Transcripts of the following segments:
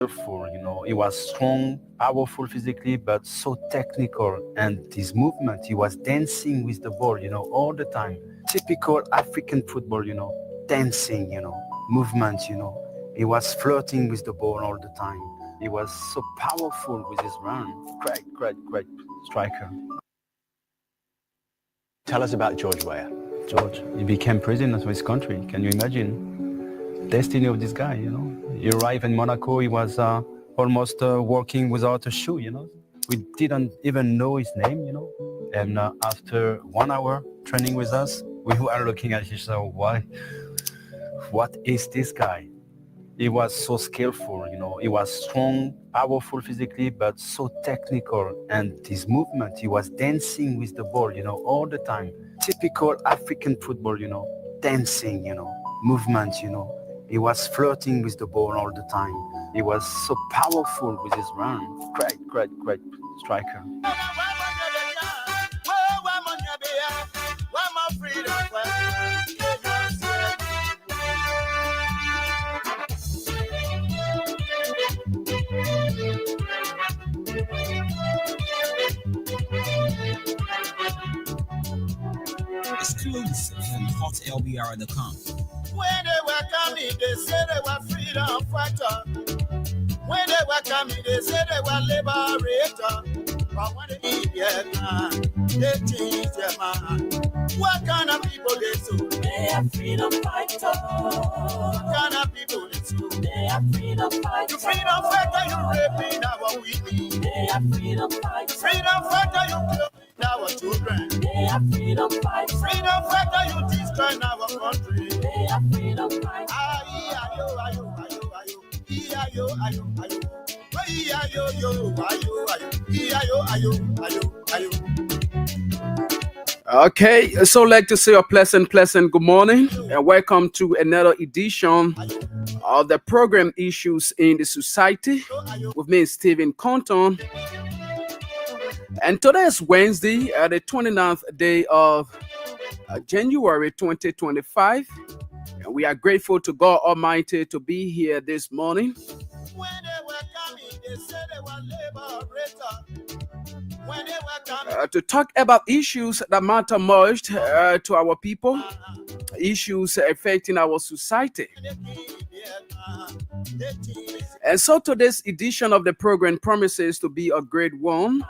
He was strong, powerful physically, but so technical. And his movement, he was dancing with the ball, all the time. Typical African football, dancing, movement, He was flirting with the ball all the time. He was so powerful with his run. Great striker. Tell us about George Weah. George, he became president of his country. Can you imagine? Destiny of this guy, He arrived in Monaco, he was almost walking without a shoe, We didn't even know his name, And after 1 hour training with us, we were looking at each other, what is this guy? He was so skillful, He was strong, powerful physically, but so technical. And his movement, he was dancing with the ball, all the time. Typical African football, dancing, movement, He was flirting with the ball all the time. He was so powerful with his run. Great striker. Exclusive from hotlbr.com. When they were coming, they said they were freedom fighters. When they were coming, they said they were liberators. But when they eat their man, they change their man. What kind of people they so? They are freedom fighters. What kind of people they so? They are freedom fighters. You freedom fighter, you raping our women. They are freedom fighters. Freedom fighter, you killing our children. They are freedom fighters. Freedom fighter, you destroying our country. They are freedom fighters. Ayo. Ayo. Okay, so like to say a pleasant good morning and welcome to another edition of the program Issues in the Society with me, Stephen Compton. And today is Wednesday, the 29th day of January 2025. And we are grateful to God Almighty to be here this morning. When they were coming, they said they were liberators. When they were coming, To talk about issues that matter most to our people, issues affecting our society. And so today's edition of the program promises to be a great one.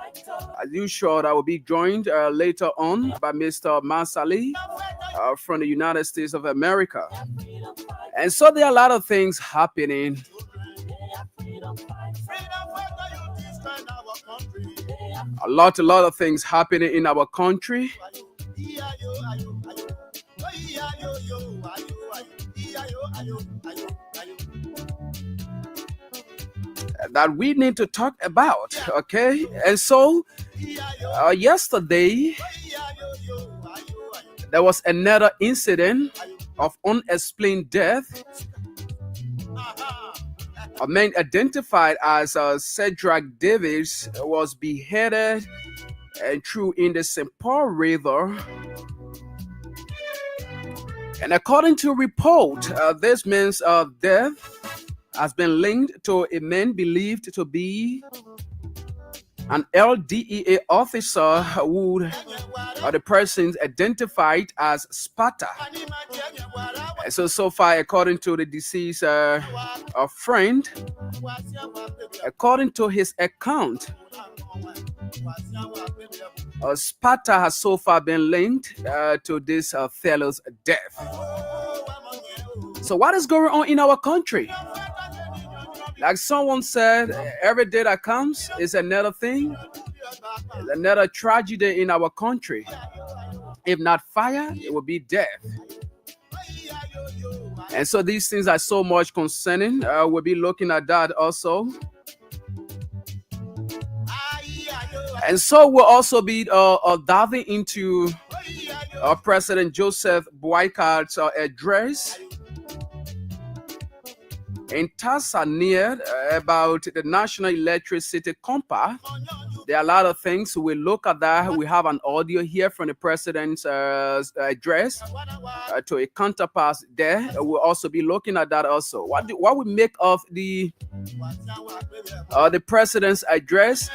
As usual, I will be joined later on by Mr. Masali from the United States of America. And so there are a lot of things happening. A lot of things happening in our country. That we need to talk about, okay? And so, yesterday, there was another incident of unexplained death. A man identified as Cedric Davis was beheaded and threw in the St. Paul River. And according to report, this man's death has been linked to a man believed to be an LDEA officer who the persons identified as Sparta. And so far, according to the deceased friend, according to his account, Sparta has so far been linked to this fellow's death. So what is going on in our country? Like someone said, every day that comes is another thing, is another tragedy in our country. If not fire, it will be death. And so these things are so much concerning. We'll be looking at that also. And so we'll also be diving into President Joseph Boyka's address in Tanzania about the National Electricity Compact There are a lot of things. We look at that. We have an audio here from the president's address to a counterpart there. We'll also be looking at that also. What we make of the president's address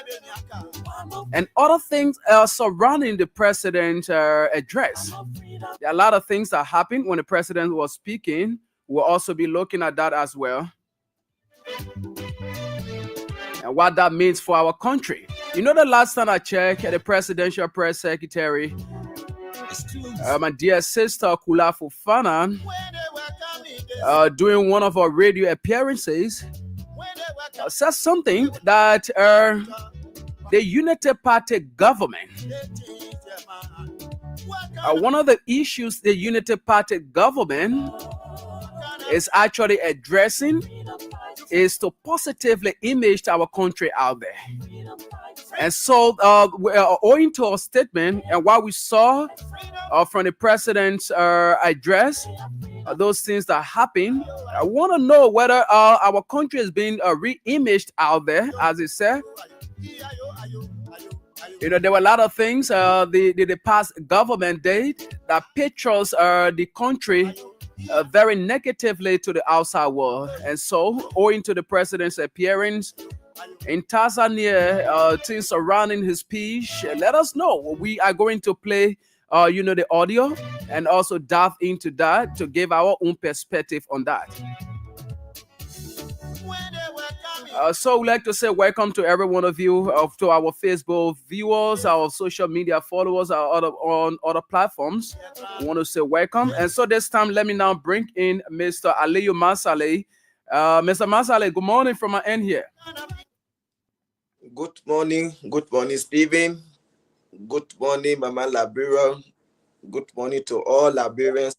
and other things surrounding the president's address. There are a lot of things that happened when the president was speaking. We'll also be looking at that as well, and what that means for our country. You know, the last time I checked, the presidential press secretary, my dear sister Kula Fufana, doing one of our radio appearances, said something that the Unity Party government, one of the issues the Unity Party government is actually addressing is to positively image our country out there. And so, owing to our statement and what we saw from the president's address, those things that happen, I want to know whether our country is being re-imaged out there, as it said. You know, there were a lot of things the past government did that pictures the country very negatively to the outside world. And so, owing to the president's appearance in Tanzania, things surrounding his speech, let us know. We are going to play, the audio and also dive into that to give our own perspective on that. So we'd like to say welcome to every one of you, to our Facebook viewers, our social media followers, on other platforms. We want to say welcome. And so this time, let me now bring in Mr. Aliyu Masale. Mr. Masale, good morning from my end here. Good morning, Stephen. Good morning, Mama Liberia. Good morning to all Liberians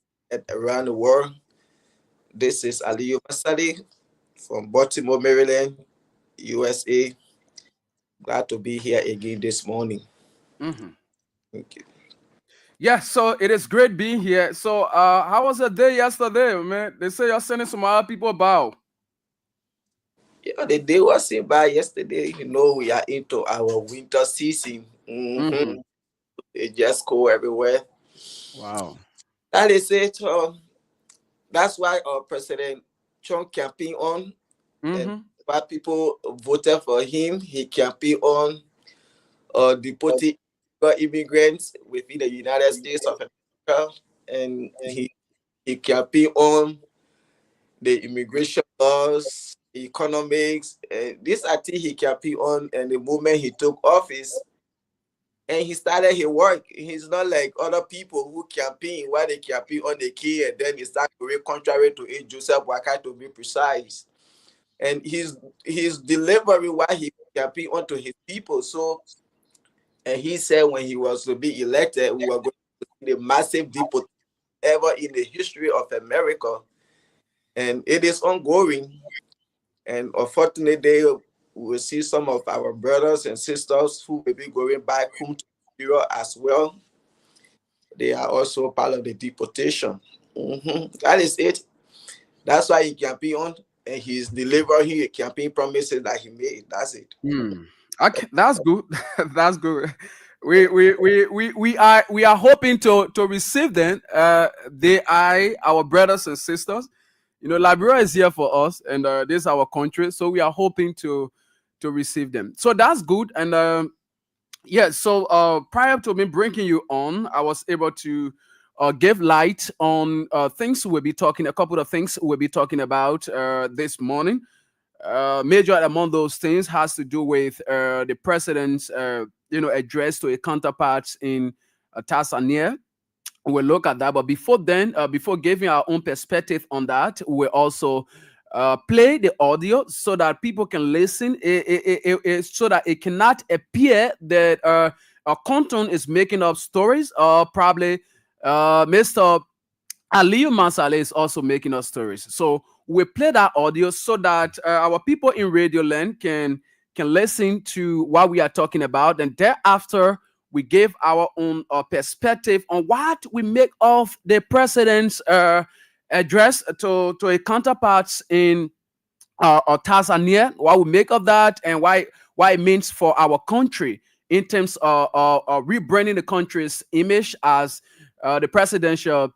around the world. This is Aliyu Masale from Baltimore, Maryland, USA. Glad to be here again this morning. Mm-hmm. Thank you. Yeah, so it is great being here. So, how was the day yesterday, man? They say you're sending some other people about. Yeah, the day was seen by yesterday. You know, we are into our winter season. Mm-hmm. It just cold everywhere. Wow. That is it. That's why our President Trump campaign on, and why people voted for him. He campaigned on deporting immigrants within the United States of America, and he campaigned on the immigration laws, economics. This I think he campaigned on, and the moment he took office, and he started his work. He's not like other people who campaign while they campaign on the key, and then he started going contrary to it. Joseph Waka, to be precise. And his delivery while he campaigned onto his people. So, and he said when he was to be elected, we were going to see the massive deportation ever in the history of America. And it is ongoing. And unfortunately, we will see some of our brothers and sisters who will be going back home to Europe as well. They are also part of the deportation. That is it. That's why he campaigned on, and he's delivering his campaign promises that he made. That's it. Okay, that's good. That's good. We are hoping to receive them. They are our brothers and sisters. You know, Liberia is here for us, and this is our country, so we are hoping to receive them. So that's good. And yeah, so prior to me bringing you on, I was able to give light on things we'll be talking. A couple of things we'll be talking about this morning. Major among those things has to do with the president's address to a counterpart in Tanzania. We'll look at that, but before then, before giving our own perspective on that, we'll also play the audio so that people can listen, so that it cannot appear that our content is making up stories, or probably Mr. Aliyu Masale is also making us stories. So we play that audio so that our people in Radio Land can listen to what we are talking about, and thereafter we give our own perspective on what we make of the president's address to a counterpart in Tanzania, what we make of that, and why what it means for our country in terms of rebranding the country's image as the presidential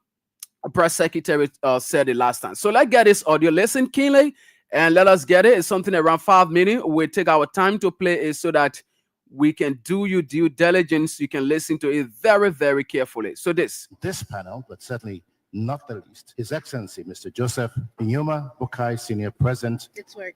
press secretary said it last time. So let's get this audio. Listen keenly and let us get it. It's something around 5 minutes. We'll take our time to play it so that we can do your due diligence. You can listen to it very, very carefully. So this panel, but certainly not the least, His Excellency Mr. Joseph Nyuma Bukai, Senior President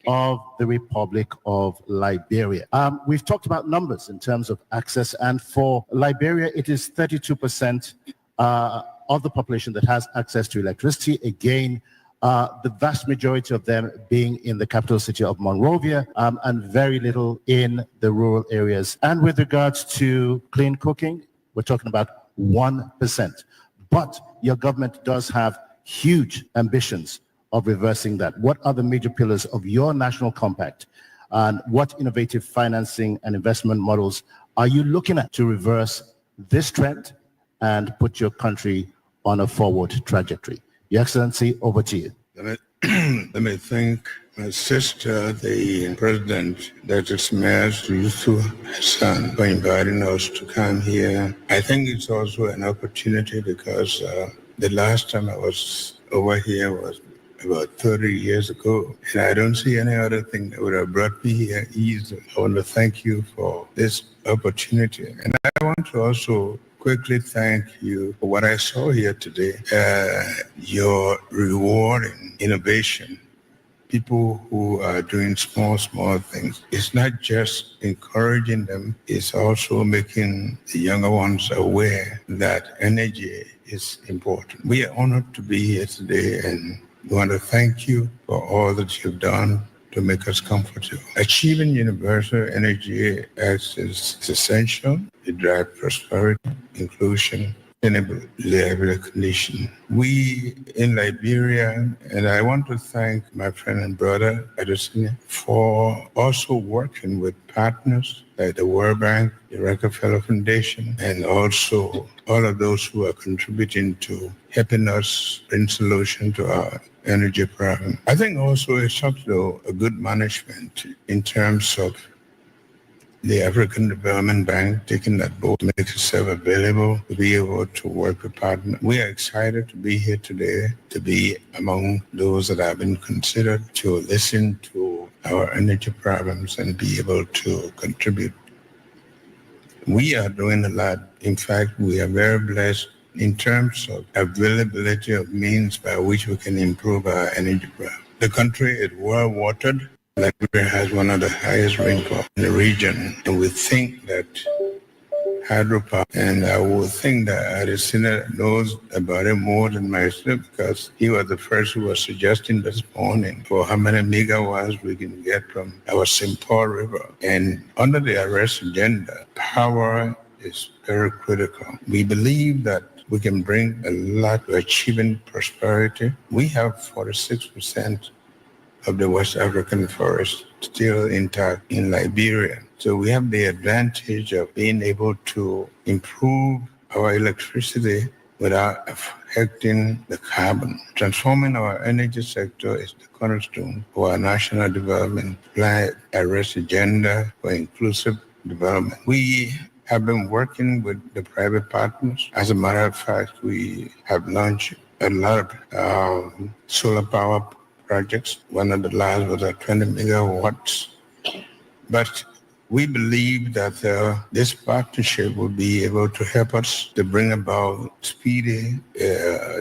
of the Republic of Liberia. We've talked about numbers in terms of access, and for Liberia, it is 32% of the population that has access to electricity. Again, the vast majority of them being in the capital city of Monrovia, and very little in the rural areas. And with regards to clean cooking, we're talking about 1%. But your government does have huge ambitions of reversing that. What are the major pillars of your national compact? And what innovative financing and investment models are you looking at to reverse this trend and put your country on a forward trajectory? Your Excellency, over to you. Let me thank my sister, the President, Dr. Smash Yusuf Hassan, for inviting us to come here. I think it's also an opportunity because the last time I was over here was about 30 years ago, and I don't see any other thing that would have brought me here easily. I want to thank you for this opportunity, and I want to also quickly thank you for what I saw here today. Your rewarding innovation, people who are doing small things. It's not just encouraging them, it's also making the younger ones aware that energy is important. We are honored to be here today, and we want to thank you for all that you've done to make us comfortable. Achieving universal energy access is essential to drive prosperity, inclusion, sustainable living condition. We in Liberia, and I want to thank my friend and brother Edison for also working with partners like the World Bank, the Rockefeller Foundation, and also all of those who are contributing to helping us bring solution to our energy problem. I think also it's also a good management in terms of the African Development Bank taking that boat to make itself available to be able to work with partners. We are excited to be here today, to be among those that have been considered to listen to our energy problems and be able to contribute. We are doing a lot. In fact, we are very blessed in terms of availability of means by which we can improve our energy problem. The country is well watered. Liberia has one of the highest rainfall in the region, and we think that hydropower, and I would think that the Senate knows about it more than myself because he was the first who was suggesting this morning for how many megawatts we can get from our St. Paul River. And under the arrest agenda, power is very critical. We believe that we can bring a lot to achieving prosperity. We have 46% of the West African forest still intact in Liberia. So we have the advantage of being able to improve our electricity without affecting the carbon. Transforming our energy sector is the cornerstone for our national development plan, arrest agenda for inclusive development. We have been working with the private partners. As a matter of fact, we have launched a lot of solar power projects. One of the last was at 20 megawatts. But we believe that this partnership will be able to help us to bring about speedy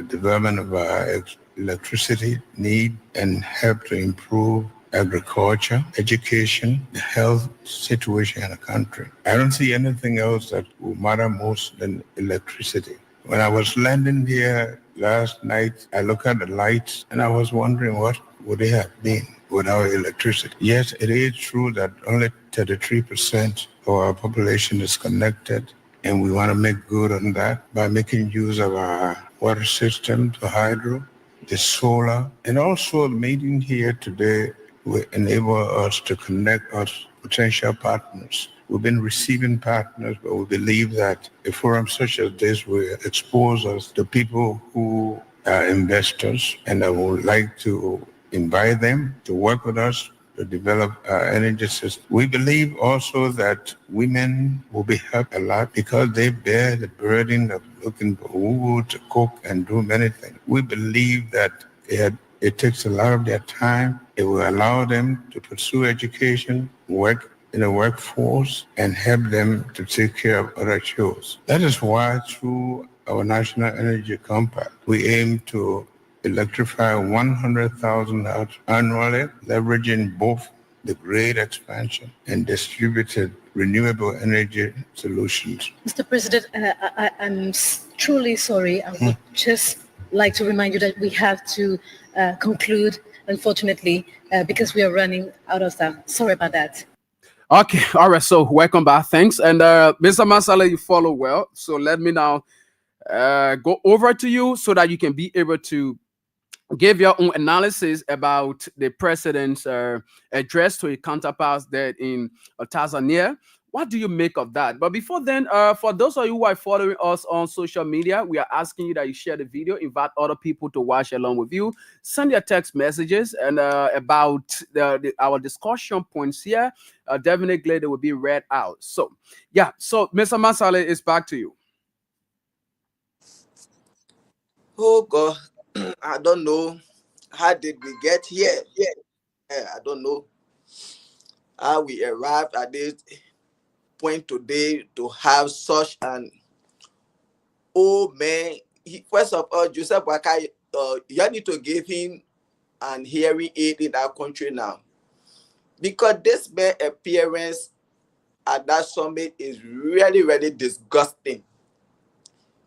development of our electricity need and help to improve agriculture, education, the health situation in the country. I don't see anything else that will matter most than electricity. When I was landing here last night, I looked at the lights and I was wondering what would they have been without electricity. Yes, it is true that only 33% of our population is connected, and we want to make good on that by making use of our water system, the hydro, the solar, and also the meeting here today will enable us to connect our potential partners. We've been receiving partners, but we believe that a forum such as this will expose us to people who are investors, and I would like to invite them to work with us to develop our energy system. We believe also that women will be helped a lot because they bear the burden of looking for wood to cook and do many things. We believe that it takes a lot of their time. It will allow them to pursue education, work in the workforce, and help them to take care of other chores. That is why through our National Energy Compact, we aim to electrify 100,000 houses annually, leveraging both the grid expansion and distributed renewable energy solutions. Mr. President, I'm truly sorry. I would just like to remind you that we have to conclude, unfortunately, because we are running out of time. Sorry about that. Okay, all right. So welcome back. Thanks. And Mr. Masala, you follow well. So let me now go over to you so that you can be able to give your own analysis about the president's address to his counterparts there in Tanzania. What do you make of that? But before then, for those of you who are following us on social media, we are asking you that you share the video, invite other people to watch along with you, send your text messages and about our discussion points here. Definitely they will be read out. So, yeah. So, Mr. Masale, it's back to you. Oh God, I don't know. How did we get here? I don't know how we arrived at this point today to have such an old man. First of all, Joseph Wakai, you need to give him an hearing aid in our country now, because this man's appearance at that summit is really, really disgusting.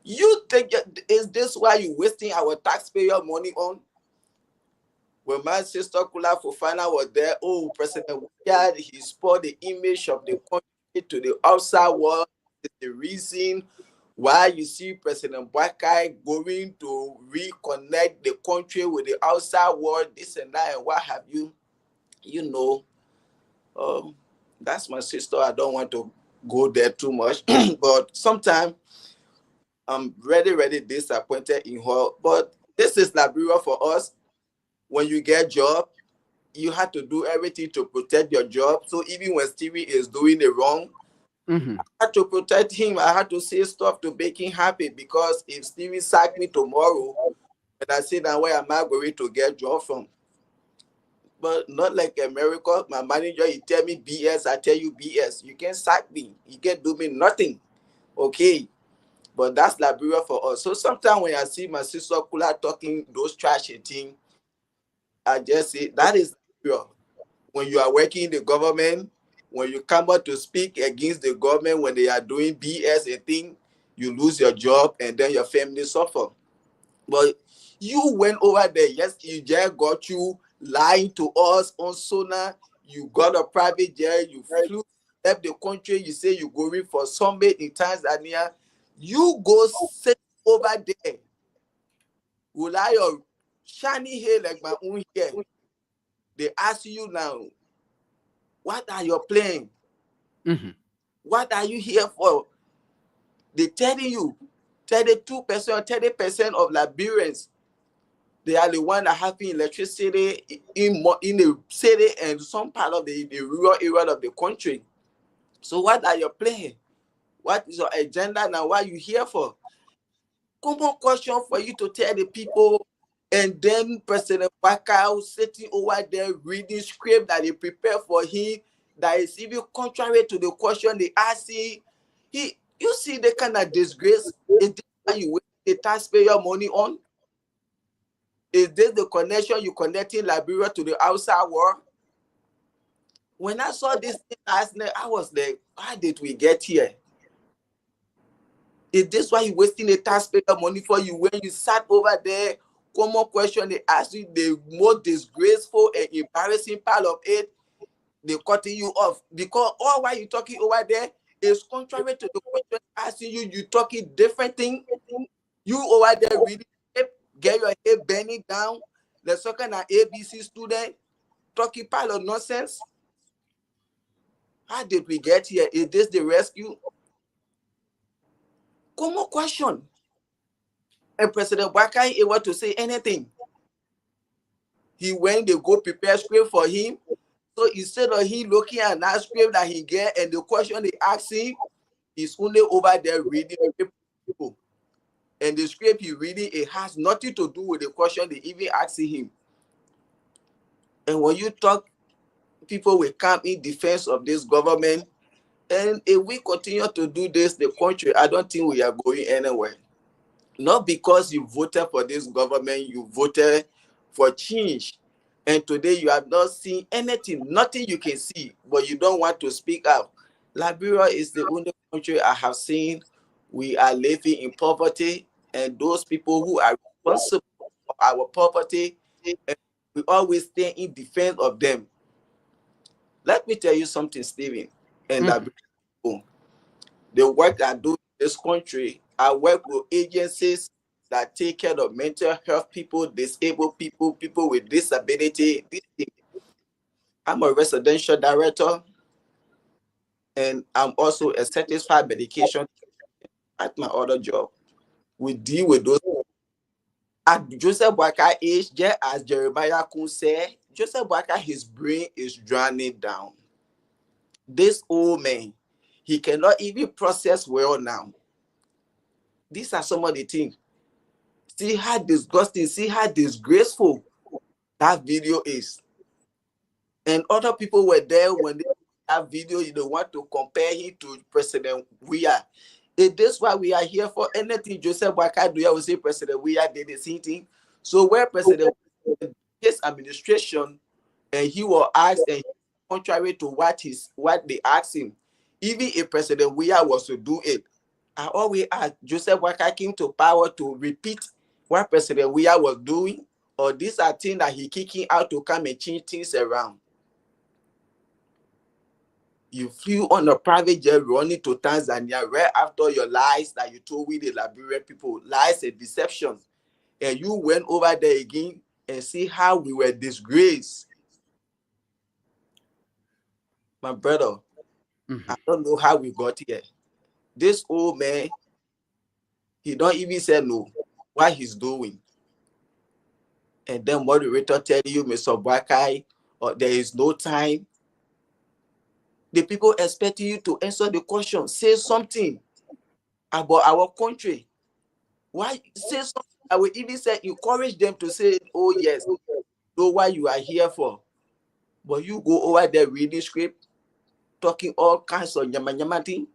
You think, is this why you're wasting our taxpayer money on? When my sister Kula Fofana was there, President Wicard, he spoiled the image of the country to the outside world. It's the reason why you see President Wakai going to reconnect the country with the outside world, this and that, and what have you. You know, that's my sister. I don't want to go there too much, but sometimes I'm really, really disappointed in her. But this is Liberia for us. When you get a job, you have to do everything to protect your job. So even when Stevie is doing it wrong, I had to protect him. I had to say stuff to make him happy, because if Stevie sacked me tomorrow, and I say, now where am I going to get a job from? But not like America. My manager, he tell me BS, I tell you BS. You can't sack me. You can't do me nothing. Okay. But that's Liberia for us. So sometimes when I see my sister Kula talking those trashy things, I just say that is pure. When you are working in the government, when you come out to speak against the government, when they are doing BS and thing, you lose your job and then your family suffer. But you went over there, yes, you just got you lying to us on Sona. You got a private jet, you flew left the country, you say you're going for summit in Tanzania. You go sit over there. Will I your shiny hair like my own hair? They ask you now, what are your plans? What are you here for? They telling you 32% or 30% of Liberians, they are the one that having electricity in the city and some part of the rural area of the country. So what are your plans? What is your agenda now? What are you here for? Common question for you to tell the people. And then President Bakau sitting over there reading script that they prepare for him, that is even contrary to the question they ask him. You see the kind of disgrace. Is this why you waste the taxpayer money on? Is this the connection you connecting Liberia to the outside world? When I saw this thing last night, I was like, how did we get here? Is this why you wasting the taxpayer money for you when you sat over there? Common question they ask you, the most disgraceful and embarrassing part of it, they cutting you off. Because all while you talking over there is contrary to the question asking you, you talking different thing. You over there reading, get your head bending down. The second an ABC student talking pile of nonsense. How did we get here? Is this the rescue? Common question. And President Wakai ain't able to say anything. He went, they go prepare script for him. So instead of him looking at that script that he get and the question they ask him, he's only over there reading people. And the script he reading, it has nothing to do with the question they even asking him. And when you talk, people will come in defense of this government. And if we continue to do this, the country, I don't think we are going anywhere. Not because you voted for this government, you voted for change. And today you have not seen anything, nothing you can see, but you don't want to speak out. Liberia is the only country I have seen we are living in poverty, and those people who are responsible for our poverty, and we always stay in defense of them. Let me tell you something, Stephen, and Liberia people. The work I do in this country, I work with agencies that take care of mental health people, disabled people, people with disability. I'm a residential director, and I'm also a certified medication at my other job. We deal with those. At Joseph Boakai age, just as Jeremiah Kun said, Joseph Boakai, his brain is drowning down. This old man, he cannot even process well now. These are some of the things. See how disgusting, see how disgraceful that video is. And other people were there when they that video, you don't want to compare him to President Weah. It is why we are here for anything Joseph Boakai do. I will say President Weah did the same thing. So where President his administration and he was asked, and contrary to what they asked him, even if President Weah was to do it, I always ask Joseph Boakai came to power to repeat what President Weah was doing, or these are things that he kicking out to come and change things around. You flew on a private jet running to Tanzania right after your lies that you told with the Liberian people, lies and deception. And you went over there again and see how we were disgraced. My brother, I don't know how we got here. This old man, he don't even say no, what he's doing. And then moderator tell you, Mr. Boakai, there is no time. The people expecting you to answer the question. Say something about our country. Why say something? I will even say encourage them to say, oh yes, know what you are here for. But you go over there reading script, talking all kinds of nyama thing.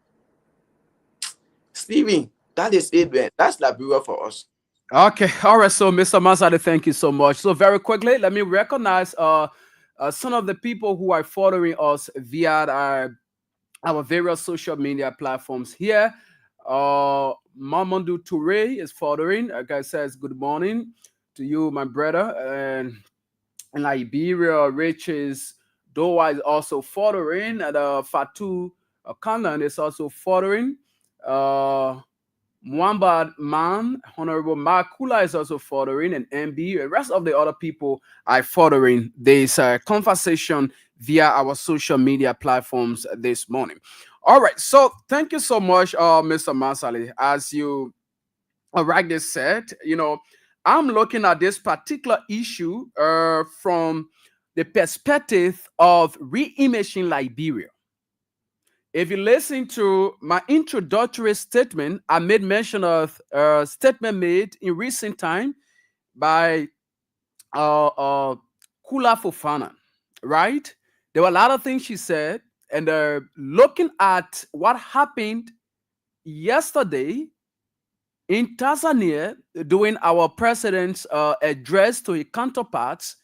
Stephen, that is it, man. That's Liberia for us. Okay, all right. So, Mr. Masade, thank you so much. So, very quickly, let me recognize some of the people who are following us via our various social media platforms here. Mamadou Toure is following. A guy says, "Good morning to you, my brother." And in Liberia, Riches Doa is also following. And Fatu Kanan is also following. Mwamba Man, Honorable Makula is also following, and MB. The rest of the other people are following this conversation via our social media platforms this morning. All right, so thank you so much, Mr. Masali. As you rightly said, I'm looking at this particular issue from the perspective of reimaging Liberia. If you listen to my introductory statement, I made mention of a statement made in recent time by Kula Fofana, right? There were a lot of things she said, and looking at what happened yesterday in Tanzania during our president's address to his counterparts,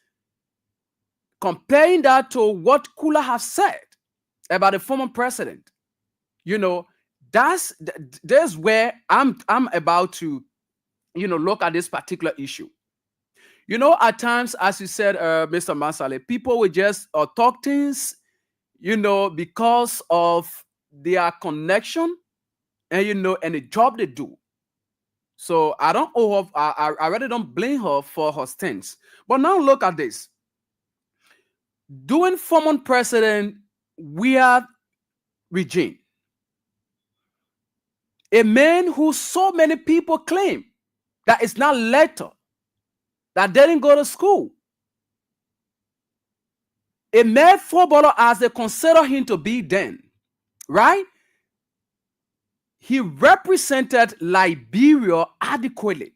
comparing that to what Kula has said about the former president, there's where I'm about to, look at this particular issue. At times, as you said, Mr. Masale, people will just talk things, because of their connection and and the job they do. So I don't owe her, I really don't blame her for her stance. But now look at this. During former president Weah regime, a man who so many people claim that is not letter, that didn't go to school, a male footballer as they consider him to be then, right? He represented Liberia adequately.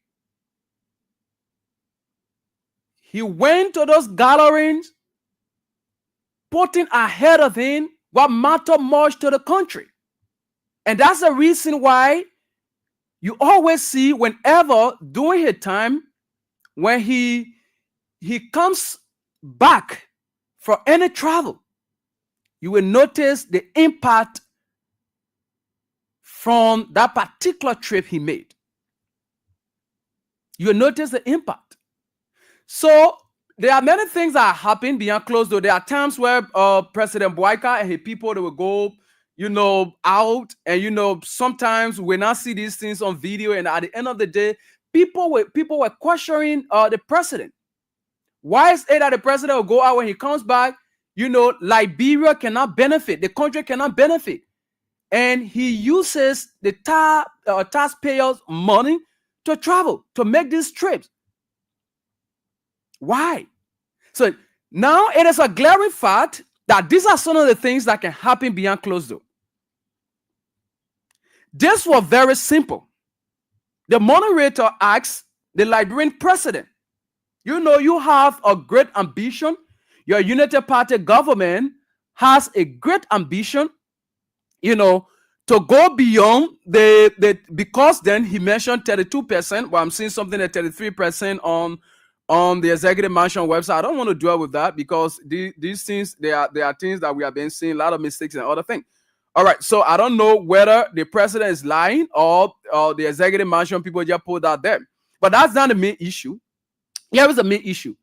He went to those gatherings, putting ahead of him what mattered much to the country. And that's the reason why you always see whenever during his time, when he comes back for any travel, you will notice the impact from that particular trip he made. You will notice the impact. So there are many things that happen behind closed doors. There are times where President Boyka and his people, they will go, out, and sometimes we not see these things on video, and at the end of the day, people were questioning the president. Why is it that the president will go out when he comes back? Liberia cannot benefit, the country cannot benefit, and he uses the taxpayers' money to travel, to make these trips. Why? So now it is a glaring fact that these are some of the things that can happen behind closed doors. This was very simple. The moderator asked the Liberian president, you have a great ambition. Your United Party government has a great ambition, to go beyond because then he mentioned 32%. Well, I'm seeing something at 33% on the executive mansion website. I don't want to dwell with that because these things, they are things that we have been seeing, a lot of mistakes and other things. All right, so I don't know whether the president is lying or the executive mansion people just put that there. But that's not the main issue. Here is the main issue.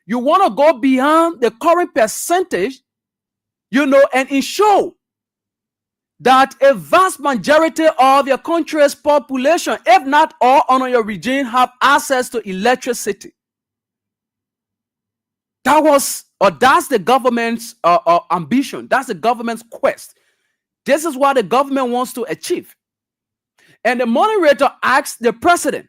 You want to go beyond the current percentage, and ensure that a vast majority of your country's population, if not all under your regime, have access to electricity. That's the government's ambition. That's the government's quest. This is what the government wants to achieve. And the moderator asked the president,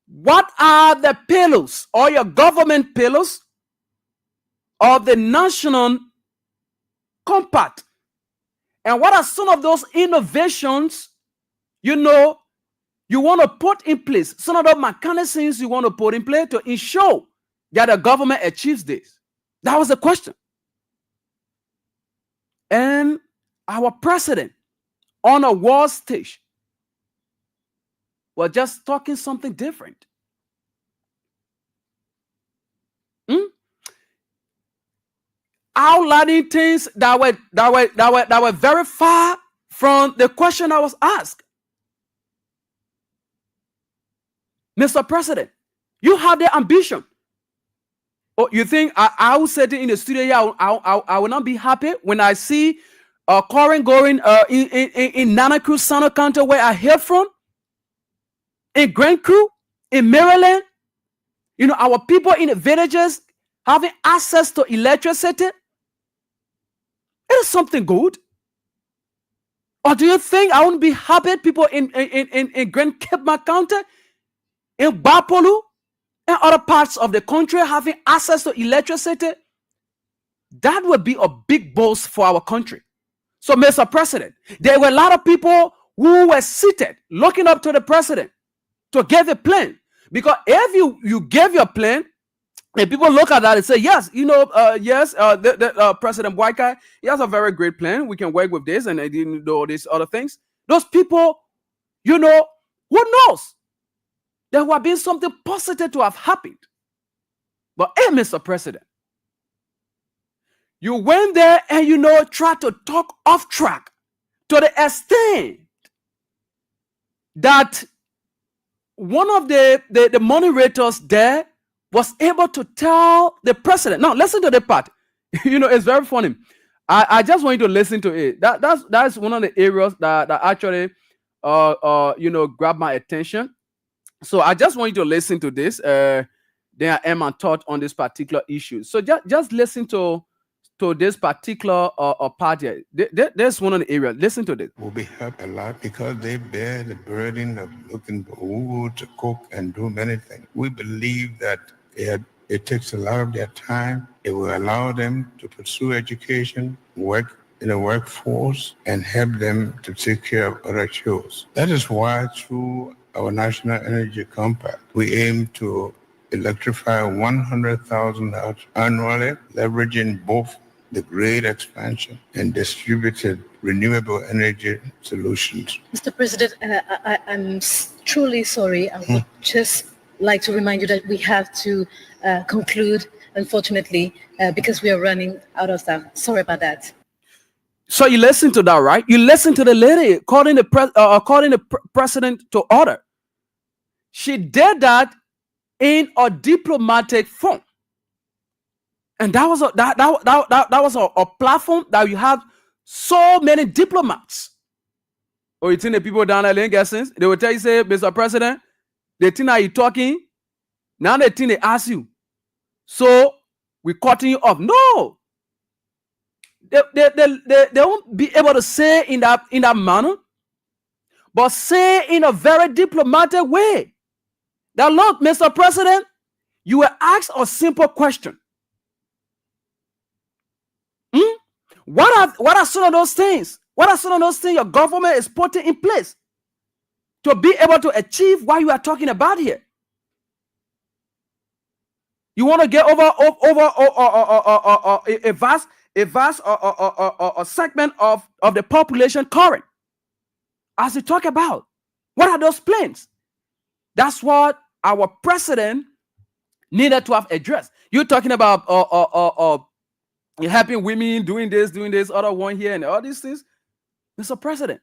what are the pillars or your government pillars of the national compact? And what are some of those innovations, you want to put in place? Some of the mechanisms you want to put in place to ensure that the government achieves this? That was the question. And our president on a world stage was just talking something different. Outlining things that were very far from the question I was asked. Mr. President, you have the ambition. Oh, you think I will sit in the studio here? I will not be happy when I see Corin going in Nana Cruz, Sano County, where I hail from, in Grand Crew, in Maryland. Our people in the villages having access to electricity. It is something good. Or do you think I wouldn't be happy people in Grand Cape County, in Bapolu, and other parts of the country having access to electricity? That would be a big boast for our country. So, Mr. President, there were a lot of people who were seated looking up to the president to give a plan. Because if you gave your plan, and people look at that and say, yes, President Boyka, he has a very great plan. We can work with this and all these other things. Those people, who knows? There would have been something positive to have happened. But hey, Mr. President, you went there and, tried to talk off track to the extent that one of the moderators there was able to tell the president. Now, listen to the part. It's very funny. I just want you to listen to it. That's one of the areas that actually, grabbed my attention. So I just want you to listen to this. Then I am my thought on this particular issue. So just listen to this particular part here. There's one of the areas. Listen to this. Will be helped a lot because they bear the burden of looking for wood to cook and do many things. We believe that it takes a lot of their time It will allow them to pursue education, work in the workforce, and help them to take care of other chores. That is why through our National Energy Compact, we aim to electrify 100,000 houses annually, leveraging both the grid expansion and distributed renewable energy solutions. Mr. President, I'm truly sorry. I would just like to remind you that we have to conclude, unfortunately, because we are running out of time. Sorry about that. So you listen to that, right? You listen to the lady calling the president to order. She did that in a diplomatic form, and that was a platform that you have so many diplomats. Or you think the people down there didn't get sense? They will tell you, say, Mr. President, they think that you talking. Now they think they ask you. So we're cutting you off. No. They won't be able to say in that manner, but say in a very diplomatic way. That look, Mr. President, you were asked a simple question. What are some of those things? What are some of those things your government is putting in place to be able to achieve what you are talking about here? You want to get over a vast segment of the population current. As we talk about, what are those plans? That's what our president needed to have addressed. You're talking about helping women, doing this, other one here, and all these things, Mr. President.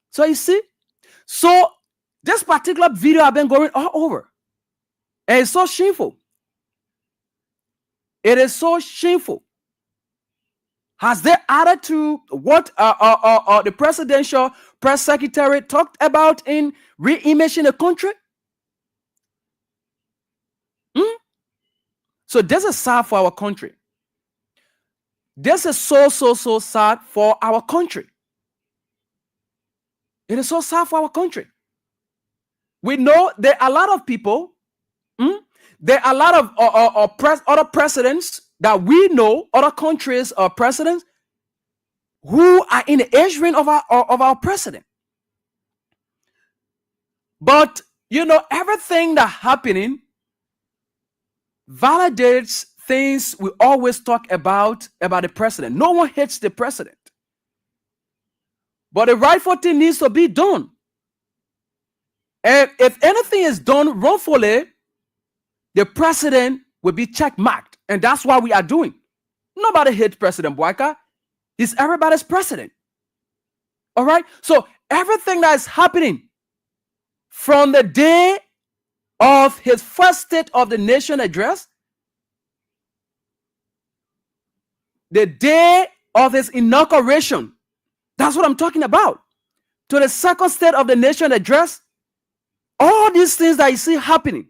So you see, so this particular video I've been going all over, and it's so shameful. It is so shameful. Has they added to what the presidential press secretary talked about in re-imaging the country? So this is sad for our country. This is so sad for our country. It is so sad for our country. We know there are a lot of people, there are a lot of other presidents that we know, other countries' presidents, who are in the age range of our president. But, everything that's happening validates things we always talk about the president. No one hates the president. But the rightful thing needs to be done. And if anything is done wrongfully, the president will be checkmarked. And that's what we are doing. Nobody hates President Boyka. He's everybody's president. All right? So everything that is happening from the day of his first State of the Nation address, the day of his inauguration, that's what I'm talking about, to the second State of the Nation address, all these things that you see happening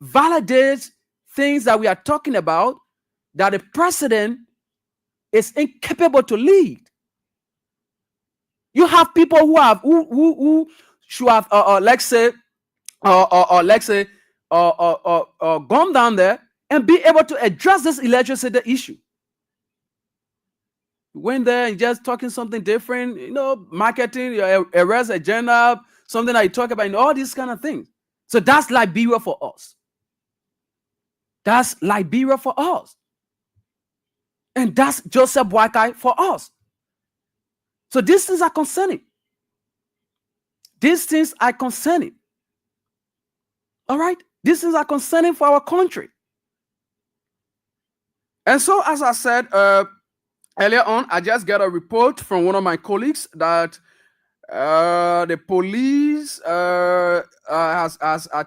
validates things that we are talking about, that the president is incapable to lead. You have people who should have let's say gone down there and be able to address this electricity issue. You went there and just talking something different, marketing, your arrest agenda, something that you talk about, all these kind of things. So that's Liberia for us. That's Liberia for us. And that's Joseph Boakai for us. So these things are concerning. These things are concerning. All right? These things are concerning for our country. And so, as I said earlier on, I just got a report from one of my colleagues that the police are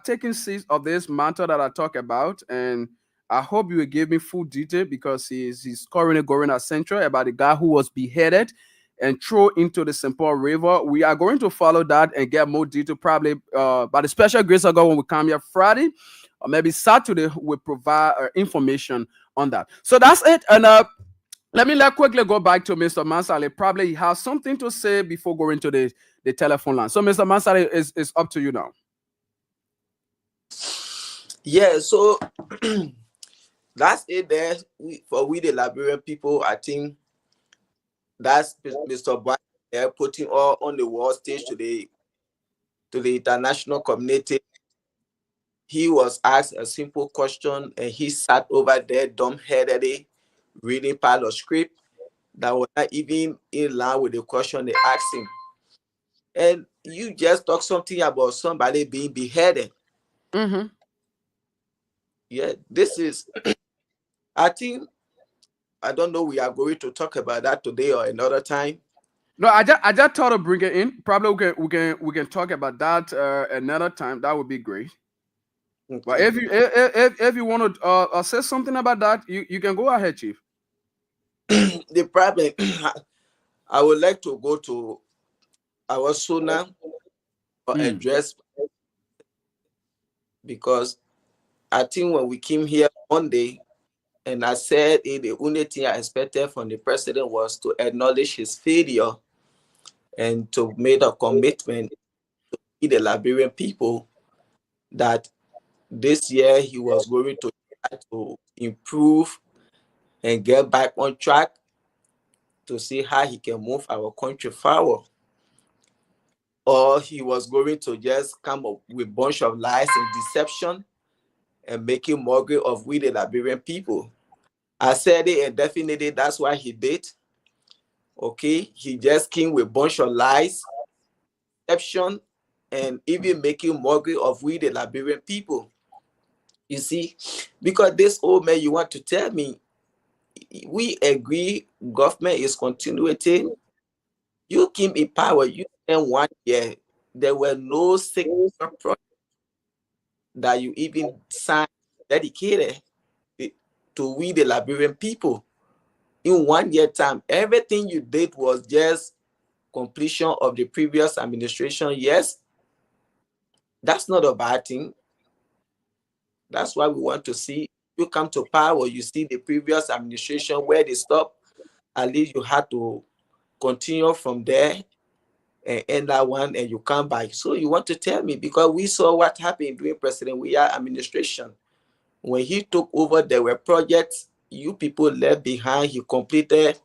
taking seize of this matter that I talk about, and I hope you will give me full detail because he's currently going at Central about the guy who was beheaded and thrown into the St. Paul River. We are going to follow that and get more detail probably by the special grace of God when we come here Friday or maybe Saturday. We'll provide information on that. So that's it. And let me quickly go back to Mr. Mansali. Probably he has something to say before going to the telephone line. So Mr. Mansali, is up to you now. Yeah, so that's it there. We the Liberian people, I think that's Mr. Boy there putting all on the world stage to the international community. He was asked a simple question and he sat over there dumb-headedly reading part of script that was not even in line with the question they asked him. And you just talk something about somebody being beheaded. Mm-hmm. Yeah, this is, I think, I don't know, we are going to talk about that today or another time. No, I just thought to bring it in. Probably we can talk about that another time. That would be great. But Okay. if you want to say something about that, you can go ahead, Chief. The problem, I would like to go to our sooner or address, because I think when we came here Monday, and I said the only thing I expected from the president was to acknowledge his failure and to make a commitment to the Liberian people that this year he was going to try to improve and get back on track to see how he can move our country forward. Or he was going to just come up with a bunch of lies and deception and making mockery of we the Liberian people. I said it, and definitely that's why he did. Okay, he just came with a bunch of lies, deception, and even making mockery of we the Liberian people. You see, because this old man, you want to tell me, we agree government is continuity. You came in power, you spent 1 year. There were no signature projects that you even signed dedicated to we the Liberian people. In 1 year time, everything you did was just completion of the previous administration. Yes, that's not a bad thing. That's why we want to see you come to power. You see the previous administration where they stop. At least you had to continue from there and end that one, and you come back. So you want to tell me, because we saw what happened during President Weah administration. When he took over, there were projects you people left behind. He completed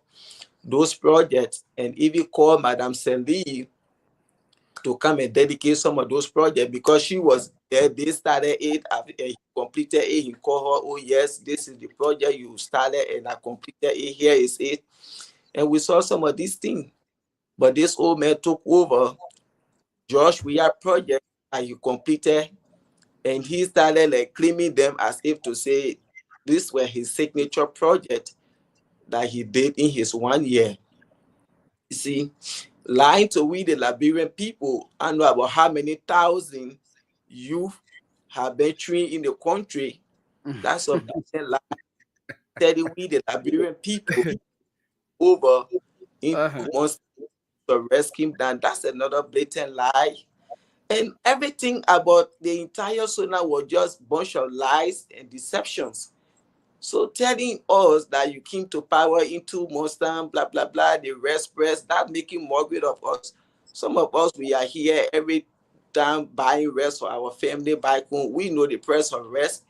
those projects and even called Madame Sendi to come and dedicate some of those projects because she was there. They started it, he completed it. He called her, oh yes, this is the project you started and I completed it. Here is it. And we saw some of these things. But this old man took over Josh Weah project and he completed, and he started like claiming them as if to say this were his signature project that he did in his 1 year. You see, lying to we the Liberian people. I know about how many thousand youth have been trained in the country. That's a blatant lie. Telling we the Liberian people over in 2 months to rescue him down. That's another blatant lie. And everything about the entire Sona was just bunch of lies and deceptions. So telling us that you came to power in 2 months time, blah, blah, blah, the rest press, that making mockery of us. Some of us, we are here every time buying rest for our family back home. We know the price of rest.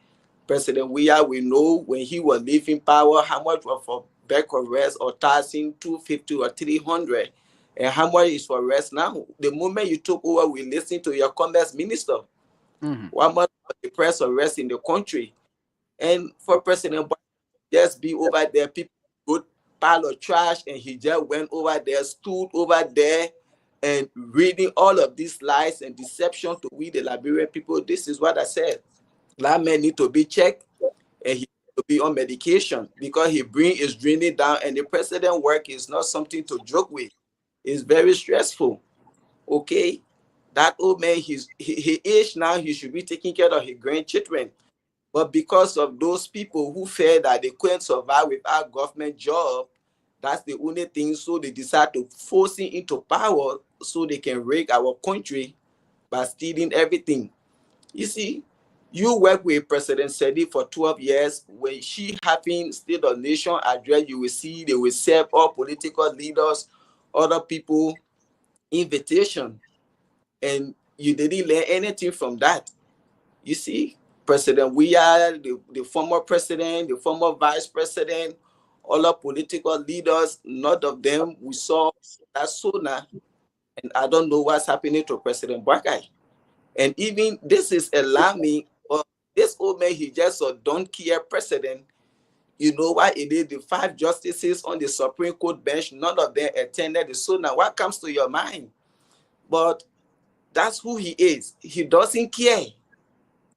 President Weah, we know when he was leaving power, how much was for back of rest or 1,250 or 300. And how much is for rest now? The moment you took over, we listened to your commerce minister. What much was the price of rest in the country? And for President Buhari just be over there, people good pile of trash, and he just went over there, stood over there, and reading all of these lies and deception to we the Liberian people. This is what I said. That man need to be checked, and he need to be on medication because his brain is draining down, and the president work is not something to joke with. It's very stressful. Okay, that old man, he age now. He should be taking care of his grandchildren. But because of those people who felt that they couldn't survive without government job, that's the only thing. So they decide to force him into power so they can rig our country by stealing everything. You see, you work with President Sedi for 12 years. When she having State of Nation address, you will see they will serve all political leaders, other people, invitation. And you didn't learn anything from that. You see? President Weah, the former president, the former vice president, all our political leaders, none of them we saw that sooner. And I don't know what's happening to President Bakai. And even this is alarming. Or this old man, he just a don't care president. You know why it is the 5 justices on the Supreme Court bench, none of them attended the sooner. What comes to your mind? But that's who he is. He doesn't care.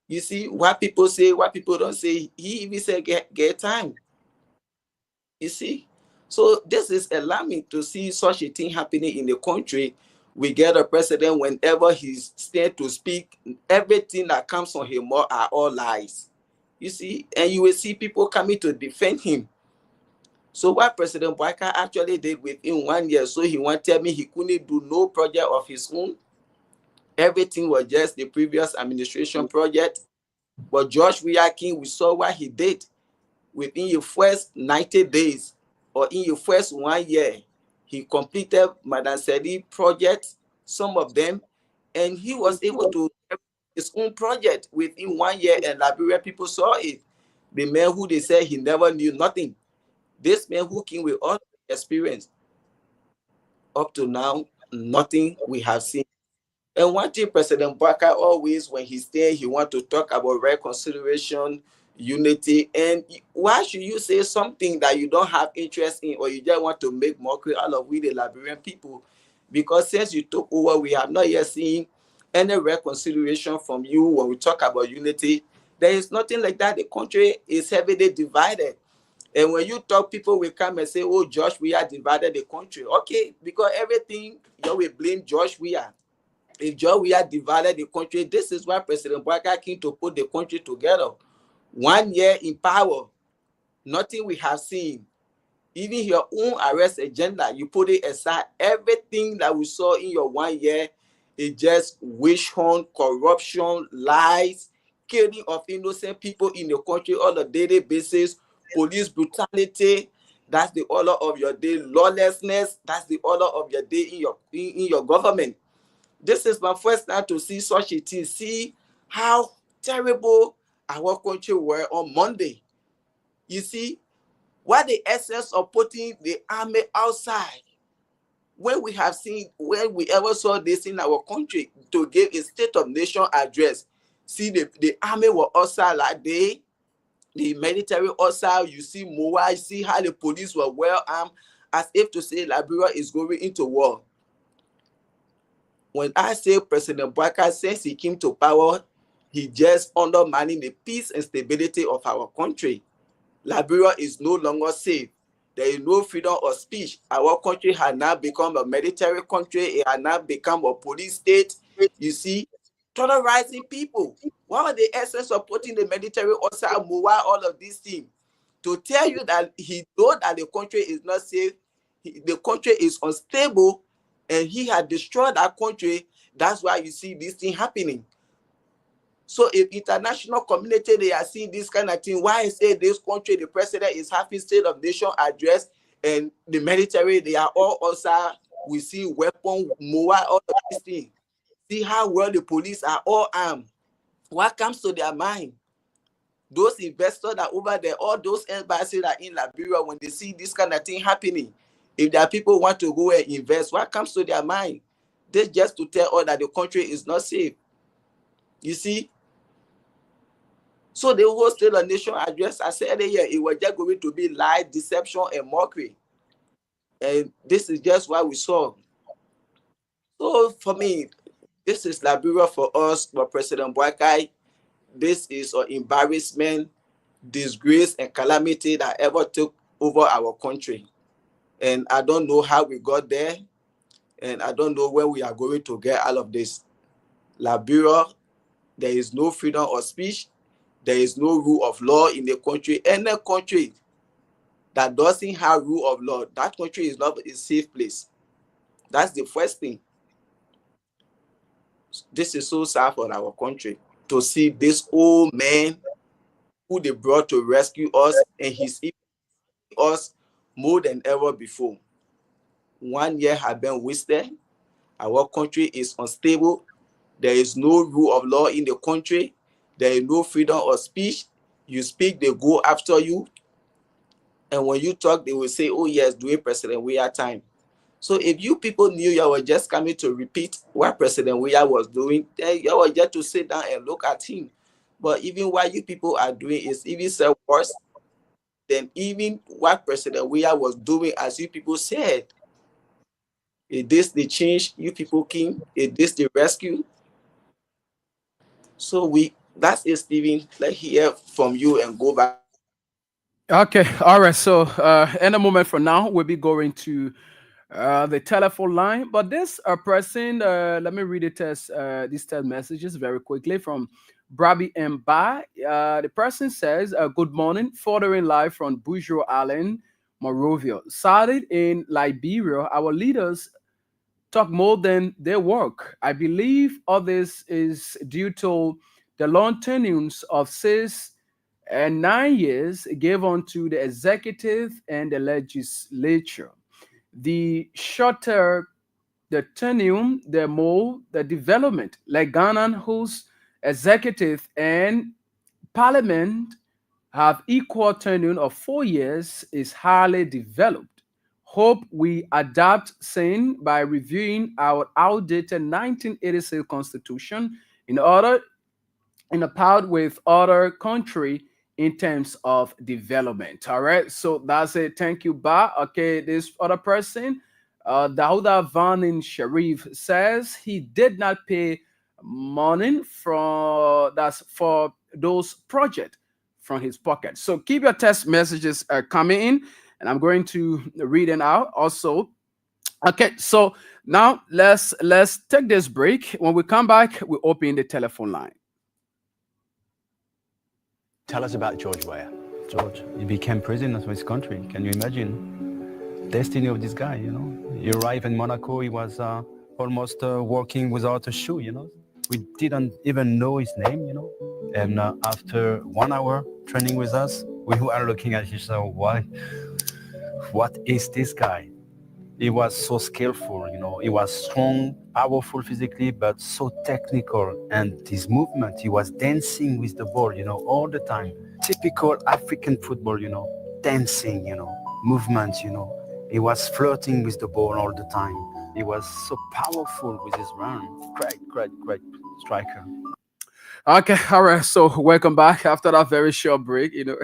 You see, what people say, what people don't say, he even said, get time. You see? So this is alarming to see such a thing happening in the country. We get a president whenever he's stand to speak, everything that comes from him are all lies. You see? And you will see people coming to defend him. So what President Boyka actually did within 1 year, so he wanted to tell me he couldn't do no project of his own. Everything was just the previous administration project. But George Weah King, we saw what he did within your first 90 days or in your first 1 year. He completed Madam Sedi projects, some of them, and he was able to have his own project within 1 year, and Liberia people saw it. The man who they said he never knew nothing. This man who came with all experience, up to now, nothing we have seen. And one thing President Baka always, when he's there, he wants to talk about reconciliation, unity. And why should you say something that you don't have interest in, or you just want to make mockery out of we, the Liberian people? Because since you took over, we have not yet seen any reconciliation from you when we talk about unity. There is nothing like that. The country is heavily divided. And when you talk, people will come and say, oh, Josh, we are divided the country. Okay, because everything, you will blame Josh, we are. If Joe we are divided the country, this is why President Boyka came to put the country together. 1 year in power, nothing we have seen. Even your own arrest agenda, you put it aside. Everything that we saw in your 1 year is just witch hunt, corruption, lies, killing of innocent people in the country on a daily basis, police brutality. That's the order of your day. Lawlessness. That's the order of your day in your government. This is my first time to see such a thing. See how terrible our country were on Monday. You see, what the essence of putting the army outside? When we have seen, when we ever saw this in our country to give a State of Nation address, see the army were outside like the military outside. You see Moa, you see how the police were well armed, as if to say Liberia is going into war. When I say President Boyka, since he came to power, he just undermining the peace and stability of our country. Liberia is no longer safe. There is no freedom of speech. Our country has now become a military country. It has now become a police state. You see, terrorizing people. What was the essence of putting the military outside Moa, all of these things? To tell you that he knows that the country is not safe, the country is unstable, and he had destroyed our country. That's why you see this thing happening. So if international community, they are seeing this kind of thing, why say this country, the president is having State of Nation address, and the military, they are all outside. We see weapon, MOA, all of these things. See how well the police are all armed. What comes to their mind? Those investors that over there, all those embassies that are in Liberia, when they see this kind of thing happening, if their people want to go and invest, what comes to their mind? This just to tell all that the country is not safe. You see? So the whole State of Nation address, I said earlier, it was just going to be lie, deception, and mockery. And this is just what we saw. So for me, this is Liberia for us, for President Boyka. This is an embarrassment, disgrace, and calamity that ever took over our country. And I don't know how we got there, and I don't know where we are going to get out of this. Liberia, there is no freedom of speech. There is no rule of law in the country. Any country that doesn't have rule of law, that country is not a safe place. That's the first thing. This is so sad for our country to see this old man who they brought to rescue us, and he's even us more than ever before. 1 year has been wasted. Our country is unstable. There is no rule of law in the country. There is no freedom of speech. You speak, they go after you. And when you talk, they will say, oh yes, doing President Weah time. So if you people knew you were just coming to repeat what President Weah was doing, then you were just to sit down and look at him. But even what you people are doing is even so worse than even what President Weah was doing, as you people said. Is this the change you people came? Is this the rescue? So that's it, Stephen. Let's hear from you and go back. Okay, all right. So, in a moment from now, we'll be going to the telephone line. But this person, let me read these text messages very quickly from Brabi Mba. The person says, "Good morning, following live from Bujo Island, Morovia. Started in Liberia, our leaders talk more than their work. I believe all this is due to the long tenures of 6 and 9 years given to the executive and the legislature. The shorter the tenure, the more the development. Like Ghana, whose executive and parliament have equal tenure of 4 years, is highly developed. Hope we adapt same by reviewing our outdated 1986 constitution in order in a part with other country in terms of development. All right, so that's it. Thank you, Ba. Okay, this other person, Dauda Vanin Sharif, says he did not pay money for those projects from his pocket. So keep your text messages coming in, and I'm going to read them out also. Okay, so now let's take this break. When we come back, we open the telephone line. Tell us about George Weah. George, he became president of his country. Can you imagine? Destiny of this guy, you know. He arrived in Monaco, he was almost walking without a shoe, you know. We didn't even know his name, you know. And after 1 hour training with us, we were looking at each other, what is this guy? He was so skillful, you know. He was strong, powerful physically, but so technical. And his movement, he was dancing with the ball, you know, all the time. Typical African football, you know, dancing, you know, movement, you know. He was flirting with the ball all the time. He was so powerful with his run. Great striker. Okay, all right. So welcome back after that very short break. You know,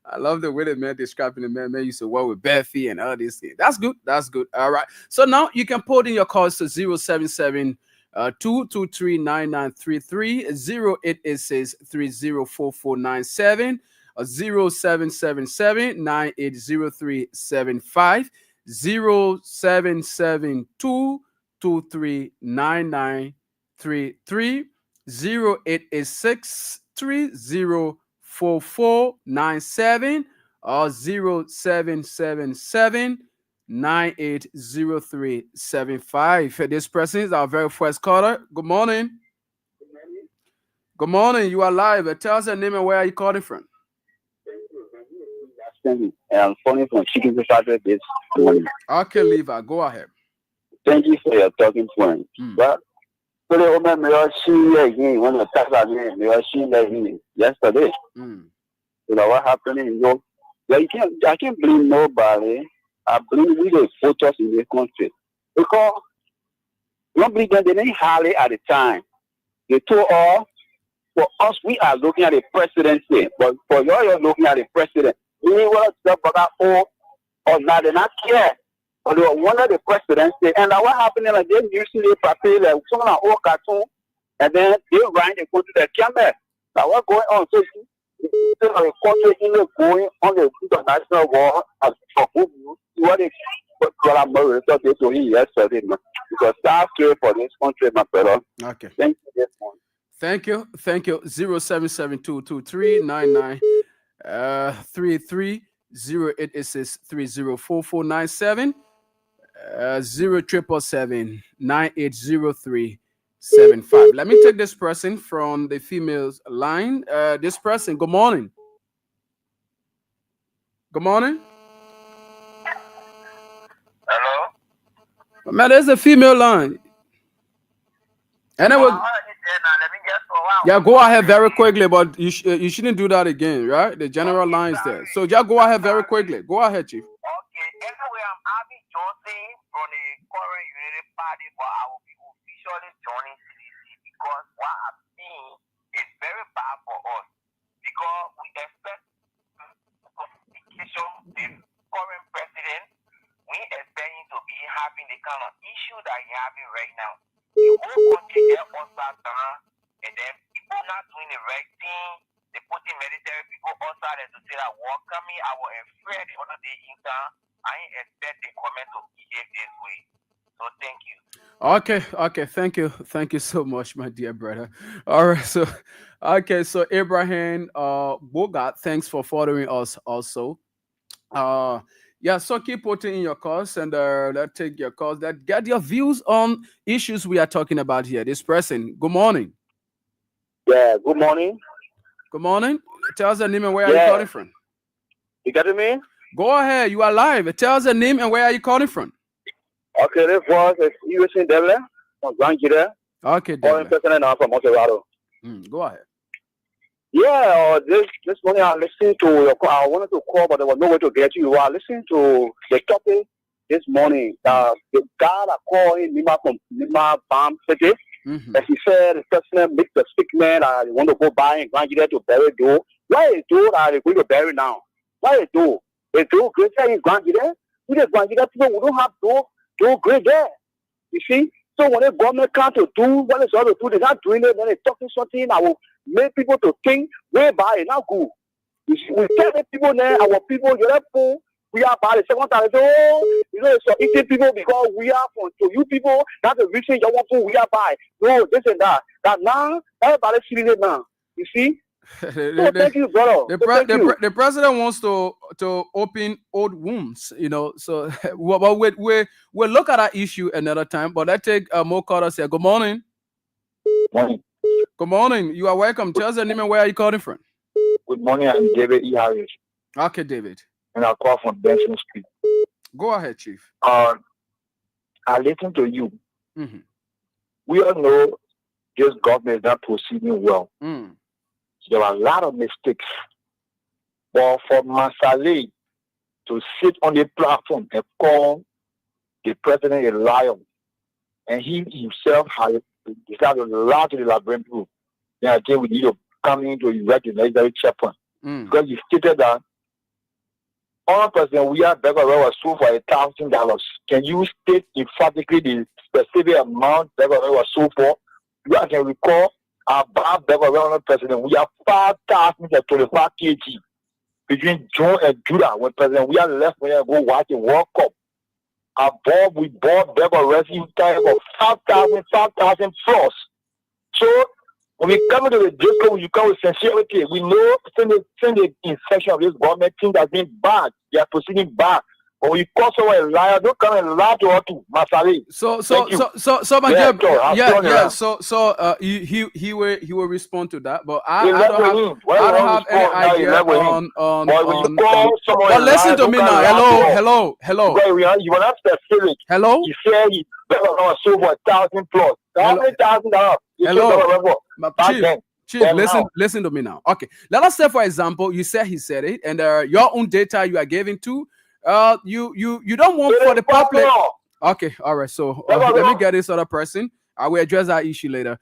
I love the way the man describing the man. Man used to work with bare feet and all these things. That's good. That's good. All right. So now you can put in your calls to 077 223 9933 0886 304497 or 0777 980375 0772 239933 0886 304497 or 0777 980375. This person is our very first caller. Good morning. Good morning. You are live. Tell us your name and where are you calling from? I'm calling from Chicken Factory this morning. Okay, Levi, go ahead. Thank you for your talking point. But so the woman may see again when the tax again may see again yesterday. You know what happened? You know, I can't blame nobody. I blame we the voters in this country because nobody they didn't hardly at the time. They told all for us we are looking at the presidency, but for you're looking at the president. You want to talk about or not? They not care. But they one of the presidency, and what happened is like they usually prepare like some of old cartoon, and then they run they go to the camera. Now what's going on? So the country in the going on the international war as for who what they what I'm more so they told me yesterday, man. Because that's care for this country, my brother. Okay. Thank you this morning. Thank you. 0772239933 0886 304497 0777 980375. Let me take this person from the female's line. This person, good morning. Good morning. Hello? Man, there's a female line. And let me just Yeah, go ahead very quickly, but you shouldn't do that again, right? The general line is there. So just go ahead very quickly. Go ahead, Chief. Okay, anyway, I'm having Johnson from the current Unity Party, but I will be officially joining CDC because what I've seen is very bad for us. Because we expect the current president, we expect him to be having the kind of issue that he's having right now. The whole country get upside down, and then people not doing the right thing. They putting military people outside there to say that war coming. I was afraid the other day in town. I ain't expect the comment to behave this way. So thank you. Okay, thank you so much, my dear brother. All right, so so Abraham Bogart, thanks for following us also. Yeah, so keep putting in your calls and let's take your calls. That get your views on issues we are talking about here. This person, good morning. Yeah, good morning. Good morning. Tell us the name and where are you calling from? You got me? Go ahead, you are live. Tell us the name and where are you calling from? Okay, this was USA Devil from Granjira. Okay, Devil. President now from Monterado. Go ahead. Yeah, this morning I listened to your call. I wanted to call, but there was no way to get you. I listened to the topic this morning. The guy that called in Lima from Lima Bam City. As he said, the president make the sick man that want to go buy and Granjira to bury do. Why is do that they're going to bury now? Why is do? They do greater in Granjira. We the Granjira people, we don't have do great there. You see? So when the government can't do what they're supposed to do, they're not doing it. When they're talking something that will make people to think way by it, not good. You see, we tell the people there, our people, you're poor, we are bad. The second time, they say, oh, you know, it's eating people because we are from, so you people, that's the reason you want to, we are by. No, this and that. That now, everybody seeing it now. You see? Thank you, brother. The president wants to open old wounds, you know. So, well, we'll look at that issue another time. But let's take more callers here. Good morning. Morning. Good morning. You are welcome. Tell us the name and where are you calling from? Good morning. I'm David E. Harris. Okay, David. And I call from Benson Street. Go ahead, Chief. I listen to you. We all know this government is not proceeding well. There are a lot of mistakes. But for Masale to sit on the platform and call the president a liar, and he himself has decided to lie to the Liberian people, then I think we need to come in to erect the necessary checkpoint. Because he stated that all president, we are better was sold for $1,000. Can you state emphatically the specific amount better was sold for? I can recall about the president, we have 5,025 kg between June and July when president we are left when we go watch the World Cup. We bought Beverage in time of 5,000 plus. So when we come to the disco, you come with sincerity. We know since the inception of this government thing has been bad. They are proceeding bad. When we call someone a liar, don't come and lie to us to Masari. So my dear, so he will respond to that, but I don't have any idea on. But listen to me now. Hello. You will not specific. Hello. He said he better sold for $1,000 plus. How many $1,000? Hello. Chief, listen to me now. Okay, let us say, for example, you said he said it, and your own data you are giving to. You don't want for the public. Okay, all right. So let me get this other person. I will address that issue later.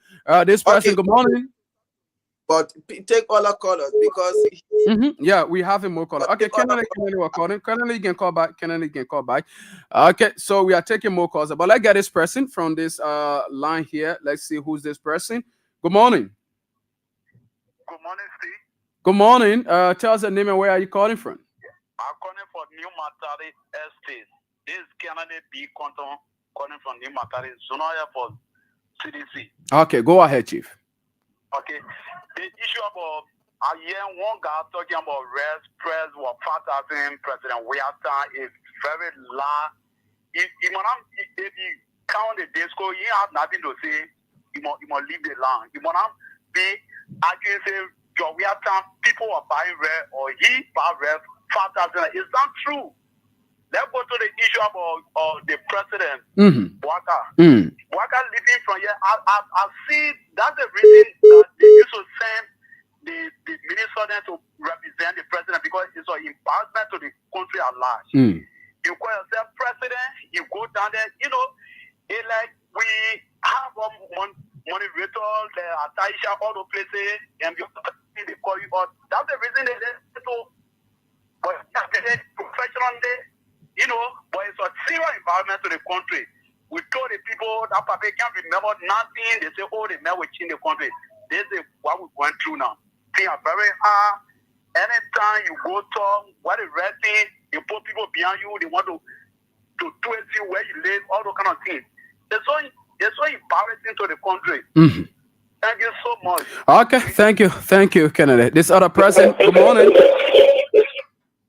This person, good morning. But take all our callers because yeah, we have more callers. Okay, Kennedy, we're calling. Kennedy, you can call back. Okay, so we are taking more calls, but let's get this person from this line here. Let's see who's this person. Good morning. Good morning, Steve. Good morning. Tell us the name and where are you calling from? I'm calling from New Matari Estate. This is Kennedy B. Compton calling from New Matari, Zonaya for CDC. Okay, go ahead, Chief. Okay. The issue about I hear one guy talking about rest press or 5,000 President Wilson is very low. If you count the disco, you have nothing to say. You must leave the land. You must be actually say your Wilson people are buying rest or he buy rest 5,000. It's not true. let's go to the issue of the president, Waka. Waka living from here, I see that's the reason that they used to send the minister there to represent the president, because it's an embarrassment to the country at large. You call yourself president, you go down there, you know, it's like we have a moderator, the Ataisha, all the places, and they call you out. That's the reason they to, but professionally, you know, but it's a serious environment to the country. We told the people that Papa can't remember nothing. They say, oh, they never change the country. This is what we're going through now. Things are very hard. Anytime you go talk, what is right thing, you put people behind you, they want to twist you where you live, all those kind of things. It's so embarrassing to the country. Thank you so much. Okay, thank you, Kennedy. This other person, good morning.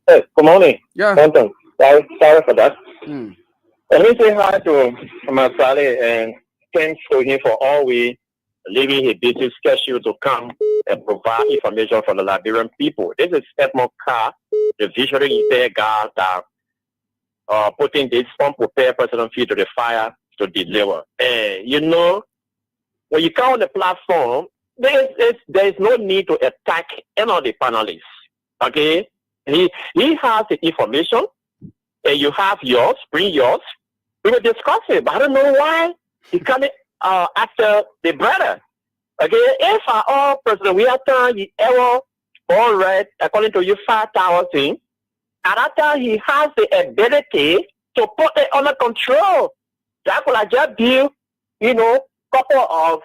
Hey, good morning. Yeah. Sorry for that. Let me say hi to Masale and thanks to him for always leaving his busy schedule to come and provide information for the Liberian people. This is Edmond Carr, the visually impaired guy that putting this unprepared President feet to the fire to deliver. And you know, when you come on the platform, there is no need to attack any of the panelists. Okay? He has the information, and you have yours, bring yours. We will discuss it, but I don't know why he coming after the brother. Okay, if our president we have done he ever all right according to you 5,000 thing, and that time he has the ability to put it under control. That will just be, you know, couple of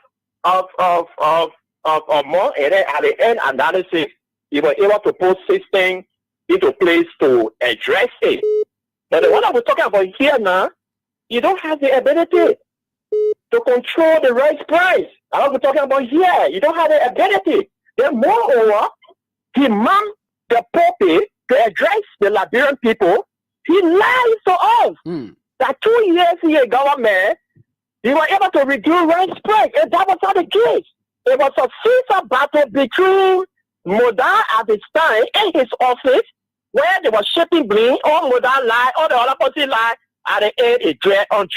more, and then at the end analysis, he was able to put system into place to address it. But the one that we're talking about here now, you don't have the ability to control the rice price. That's what we're talking about here. You don't have the ability. Then moreover, he manned the pulpit to address the Liberian people. He lied to us that 2 years he a government, he was able to reduce rice price, and that was not the case. It was a fierce battle between Moda at his time and his office, where they were shipping blame, all Moda lie, all the other person lie. At the end, it dread on,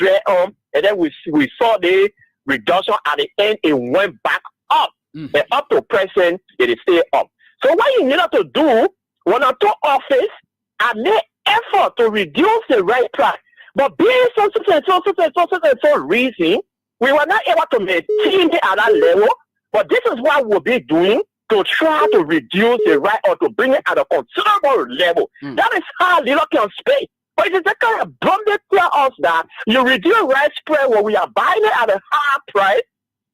and then we saw the reduction at the end. It went back up, and up to present, it is still up. So what you needed to do when I took office, I made effort to reduce the rate price, but being so reason, we were not able to maintain it at that level. But this is what we'll be doing to try to reduce the rate or to bring it at a considerable level. That is how little can speak. But it is a kind of blunder tell us that you reduce rice price when we are buying it at a higher price,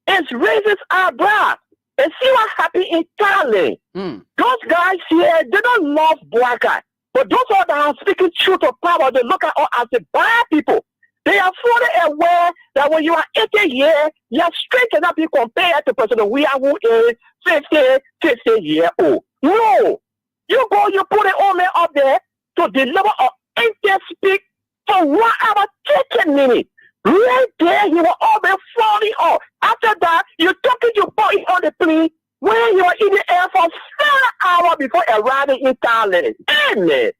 it raises our brand. And see what happened in Thailand. Those guys here, they don't love black guys. But those that are speaking truth of power, they look at us as the bad people. They are fully aware that when you are 80 years, you are straight cannot be compared to President Weah, who is 50 years old. No. You go, you put it all up there to deliver an empty speak for 1 hour, 30 minutes. Right there, you were all been falling off. After that, you took it, you put it on the plane where you were in the air for 7 hours before arriving in Thailand. Amen.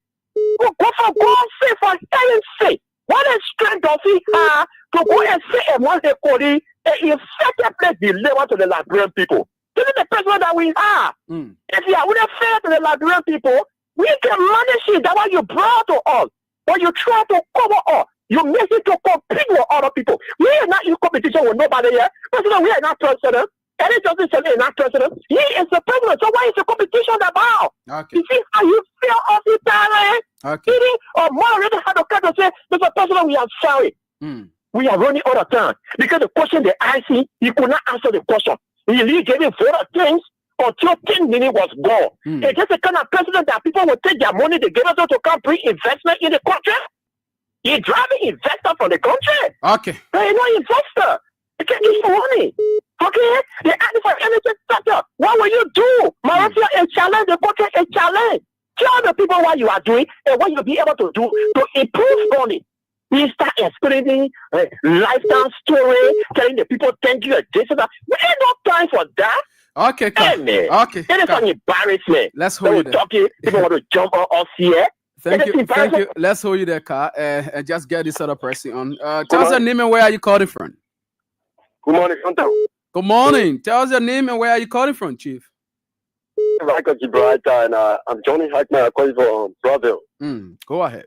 Go for God's sake, for heaven's sake. What a strength does he have to go and say and once they call it, in second place deliver to the Liberian people? This is the president that we have. If you are really fair to the Liberian people, we can manage it. That's what you brought to us. But you try to cover up. You make it to compete with other people. We are not in competition with nobody here. President, we are not president. And it doesn't say we're not president. He is the president. So what is the competition about? Okay. You see how you feel of the talent? Okay. Or more already had a cut to say, Mr. President, we are sorry. We are running all the time. Because the question they asked him, he could not answer the question. He gave him 4 things until 10 minutes was gone. It's just the kind of president that people will take their money, they give it to come bring investment in the country. He's driving investor from the country. Okay. They're not investor. They can't give you money. Okay? They ask for anything sector. What will you do? Malaysia is challenge, the country is challenge. Tell the people what you are doing and what you'll be able to do to improve on it. We start explaining lifetime story, telling the people thank you and this and that. We ain't no time for that. Okay, okay. It is an embarrassment. Let's hold it. Talking, people want to jump on us here. Thank you. Let's hold you there, car, and just get this other person on. Tell us your name and where are you calling from? Good morning, Tonto. Good morning. Tell us your name and where are you calling from, Chief? Michael Gibraltar, and I'm Johnny Hackman. I'm calling from Brotherville. Go ahead.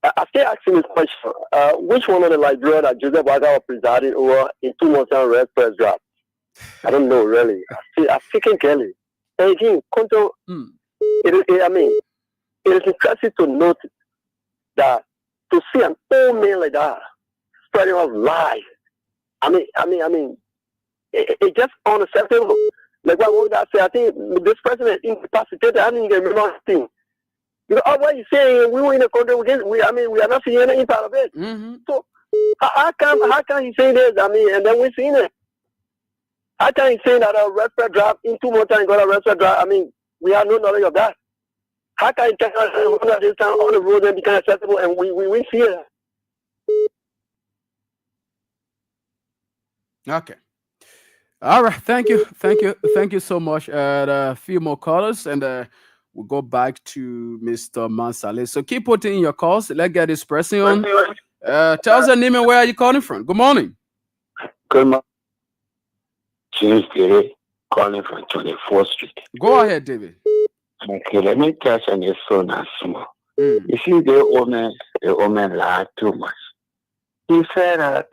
I still asking this question. Which one of the Liberians that Joseph Waka was presiding over in 2 months on Red Press draft? I don't know, really. I'm thinking Kelly. And again, Tonto, it is interesting to note that to see an old man like that spreading out lies. It's just unacceptable. Like what I said, I think this president is incapacitated. I didn't even remember anything. Because all what he's saying, we were in the country, we are not seeing any part of it. So how can he say this? And then we're seeing it. How can he say that a red flag draft in 2 months time got a red flag draft? We have no knowledge of that. How can he take us this time on the road and become acceptable and we see it? Okay. All right. Thank you so much. A few more callers and we'll go back to Mr. Mansale. So keep putting in your calls. Let's get this pressing on. Tell us your name and where are you calling from? Good morning. Good morning. James Gary calling from 24th Street. Go ahead, David. Okay, let me touch on this phone as small. You see, the woman lied too much. He said that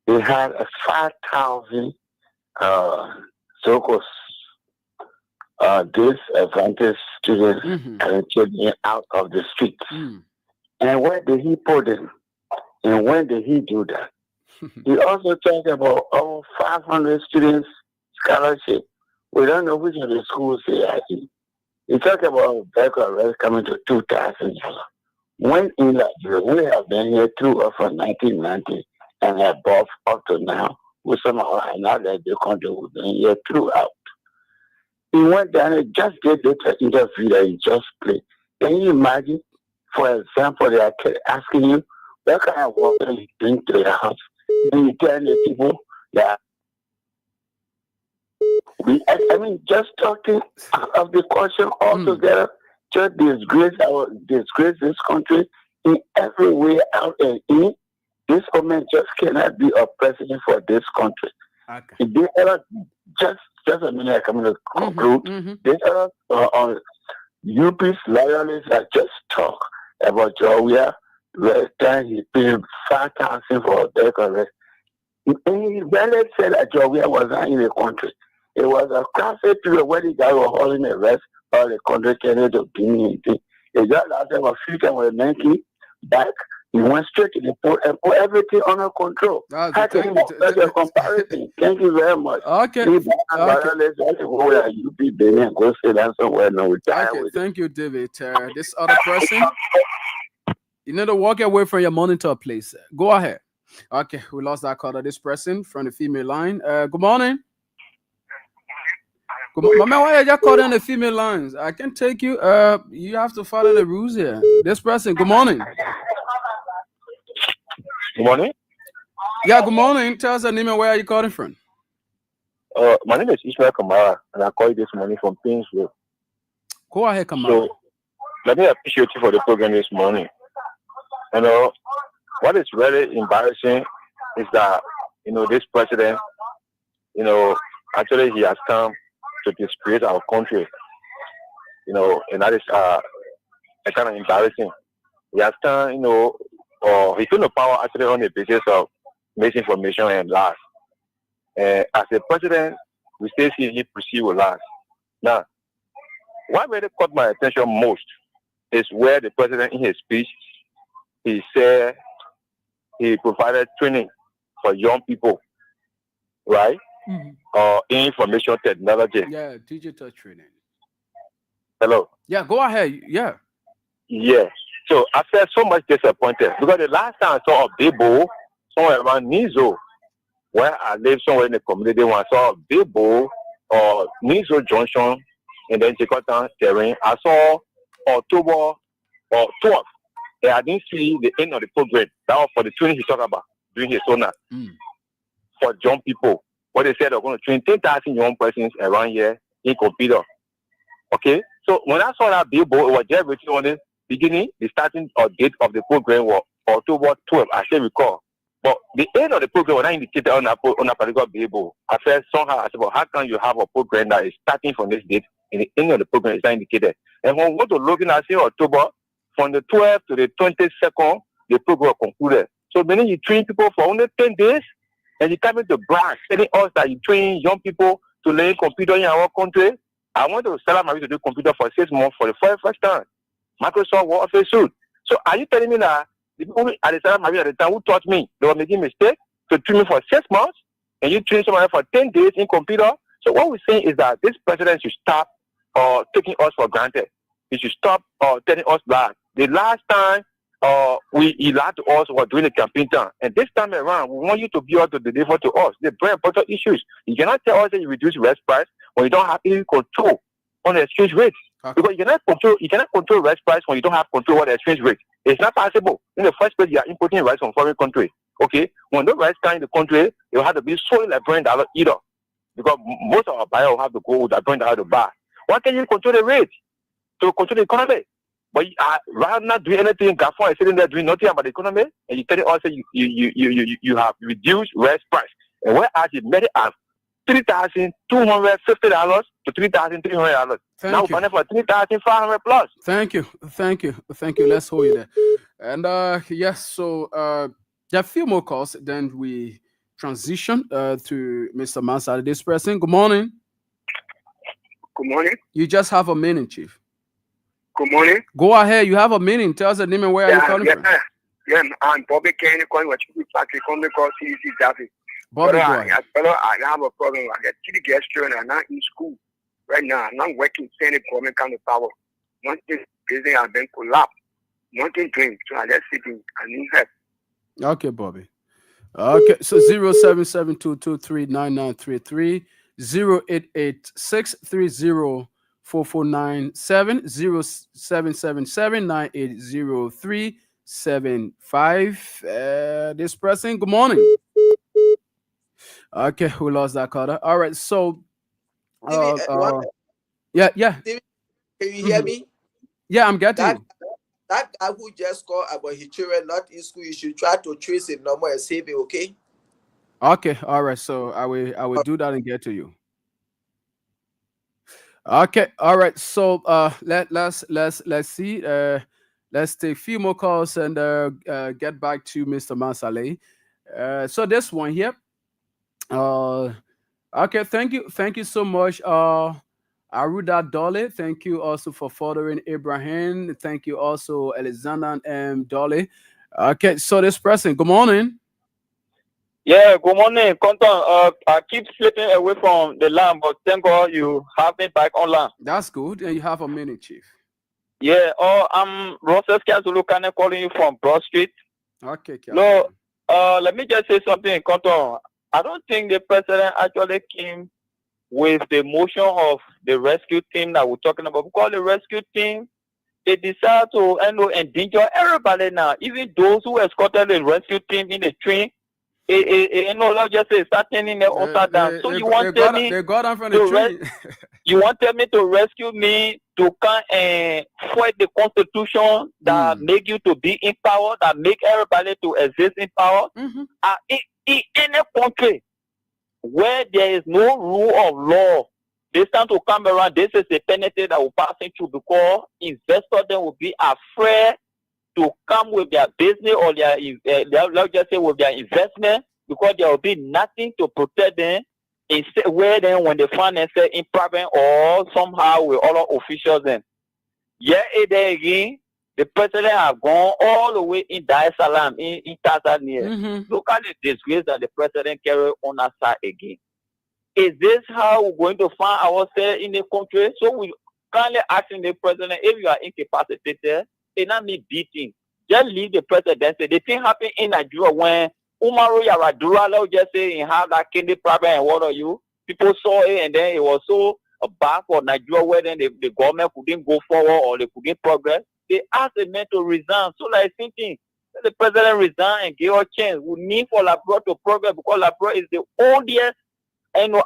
they had a 5,000 so-called disadvantaged students and children out of the streets. And where did he put them? And when did he do that? He also talked about 500 students scholarship. We don't know which of the schools they are in. He talked about back arrest coming to $2,000. When in Nigeria, we have been here through from 1990 and above up to now. We somehow have not let the country we've been here throughout. He went down and just did the interview that he just played. Can you imagine, for example, they are asking you what kind of water you bring to your house? And you tell the people that just talking of the question altogether, just disgrace this country in every way out and in. This woman just cannot be a president for this country. Okay. If they ever, just a minute, I'm going to conclude. They ever on UP's loyalists that just talk about Georgia, where time he paid 5,000 for their arrest. And he barely said that Georgia was not in the country. It was a classic period where the guy was holding the rest of the country cannot do anything. It just after a few times with Nancy back, he went straight to the port and put everything under control. How can you make a comparison? Thank you very much. Okay. Thank you, David. This other person, you need to walk away from your monitor, please. Go ahead. Okay, we lost that caller. This person from the female line. Good morning. Mama, why are you calling the female lines? I can take you. You have to follow the rules here. This person, good morning. Good morning. Yeah, good morning. Tell us your name and where are you calling from? My name is Ishmael Kamara, and I call you this morning from Painesville. Go ahead, Kamara. So, let me appreciate you for the program this morning. What is really embarrassing is that, this president, actually he has come to disgrace our country, and that is kind of embarrassing. He has come, he took the power actually on the basis of misinformation and lies. As a president, we still see he proceed with lies. Now, what really caught my attention most is where the president in his speech, he said he provided training for young people, right? Information technology. Yeah, digital training. Hello? Yeah, go ahead. Yeah. Yeah. So I felt so much disappointed because the last time I saw a billboard somewhere around Nizo, where I live somewhere in the community, when I saw a billboard or Nizo Junction and then Jakarta Terrain, I saw October 12th. And I didn't see the end of the program. That was for the training he talked about during his sauna for young people. What they said they're going to train 10,000 young persons around here in computer. Okay? So when I saw that billboard, it was just written on it, beginning, the starting or date of the program was October 12, I still recall. But the end of the program was not indicated on a particular label. I said somehow, I said, well, how can you have a program that is starting from this date and the end of the program is not indicated? And when we go to looking at October, from the 12th to the 22nd, the program concluded. So meaning you train people for only 10 days, and you come into brag, telling us that you train young people to learn computer in our country. I want to sell my to do computer for 6 months for the very first time. Microsoft Word Office Suite. So are you telling me that the people at the salary at the time who taught me they were making mistakes to train me for 6 months, and you train somebody for 10 days in computer? So what we're saying is that this president should stop taking us for granted. He should stop telling us that the last time he lied to us was during the campaign time. And this time around, we want you to be able to deliver to us the very important issues. You cannot tell us that you reduce risk price when you don't have any control on the exchange rate. Okay. Because you cannot control risk price when you don't have control of the exchange rate. It's not possible. In the first place, you are importing rice from foreign country. Okay? When the rice come in the country, it will have to be sold at $20 either. Because most of our buyers will have to go with that $20 to buy. Why can't you control the rate to control the economy? But rather not doing anything, Gafon is sitting there doing nothing about the economy, and you tell it also you have reduced rice price. And whereas you made it at $3,250 to $3,300. Now we're buying for $3,500 plus. Thank you. Let's hold you there. And yes, so there are a few more calls. Then we transition to Mr. Mansard. This person. Good morning. Good morning. You just have a minute, Chief. Good morning. Go ahead. You have a minute. Tell us the name and where are you calling from? Yeah, I'm Bobby Kenny calling with you. Factory coming across CDC Daffy. Bobby, I have a problem. I got 3 guest children. I'm not in school right now. I'm not working. Sending government kind of power. Nothing business has been collapsed. Nothing doing. So I just sitting. I need help. Okay, Bobby. Okay, so 0772239933 08863044970 0777-980-375. This person, good morning. Okay, we lost that caller. All right, so yeah. Stevie, can you hear me? Yeah, I'm getting you. That guy who just called about his children not in school, you should try to trace his number and save it, okay? Okay, all right. So I will do that and get to you. Okay, all right. So let's see. Let's take a few more calls and get back to Mr. Mansale. So this one here. Okay, thank you so much. Aruda Dolly, thank you also for furthering Abraham. Thank you also, Alexander M. Dolly. Okay, so this person, good morning. Yeah, good morning, Conton. I keep slipping away from the line, but thank God you have me back online. That's good, and you have a minute, Chief. Yeah, I'm Rosses Kazulukane calling you from Broad Street. Okay, no, let me just say something, Conton. I don't think the president actually came with the motion of the rescue team that we're talking about, because the rescue team, they decide to endanger everybody now, even those who escorted the rescue team in the train. Let's just say start turning their upside down. So you want me they got them from the train. You wanted me to rescue me to come and fight the constitution that make you to be in power, that make everybody to exist in power. In any country where there is no rule of law, they stand to come around. This is the penalty that will pass through, because investors then will be afraid to come with their business or their let's just say with their investment, because there will be nothing to protect them. Instead, where then when they find themselves in problem or somehow with other officials, then there again, the president have gone all the way in Dar es Salaam in Tanzania. Look at the disgrace that the president carry on our side again. Is this how we're going to find ourselves in the country? So we kindly asking the president, if you are incapacitated, it's not me beating. Just leave the presidency. The thing happened in Nigeria when Umaru Yar'Adua, let's just say, he had that kidney problem and what are you? People saw it, and then it was so bad for Nigeria where then the government couldn't go forward or they couldn't progress. They asked the man to resign. So like thinking, let the president resign and give a chance. We need for Liberia to progress, because Liberia is the oldest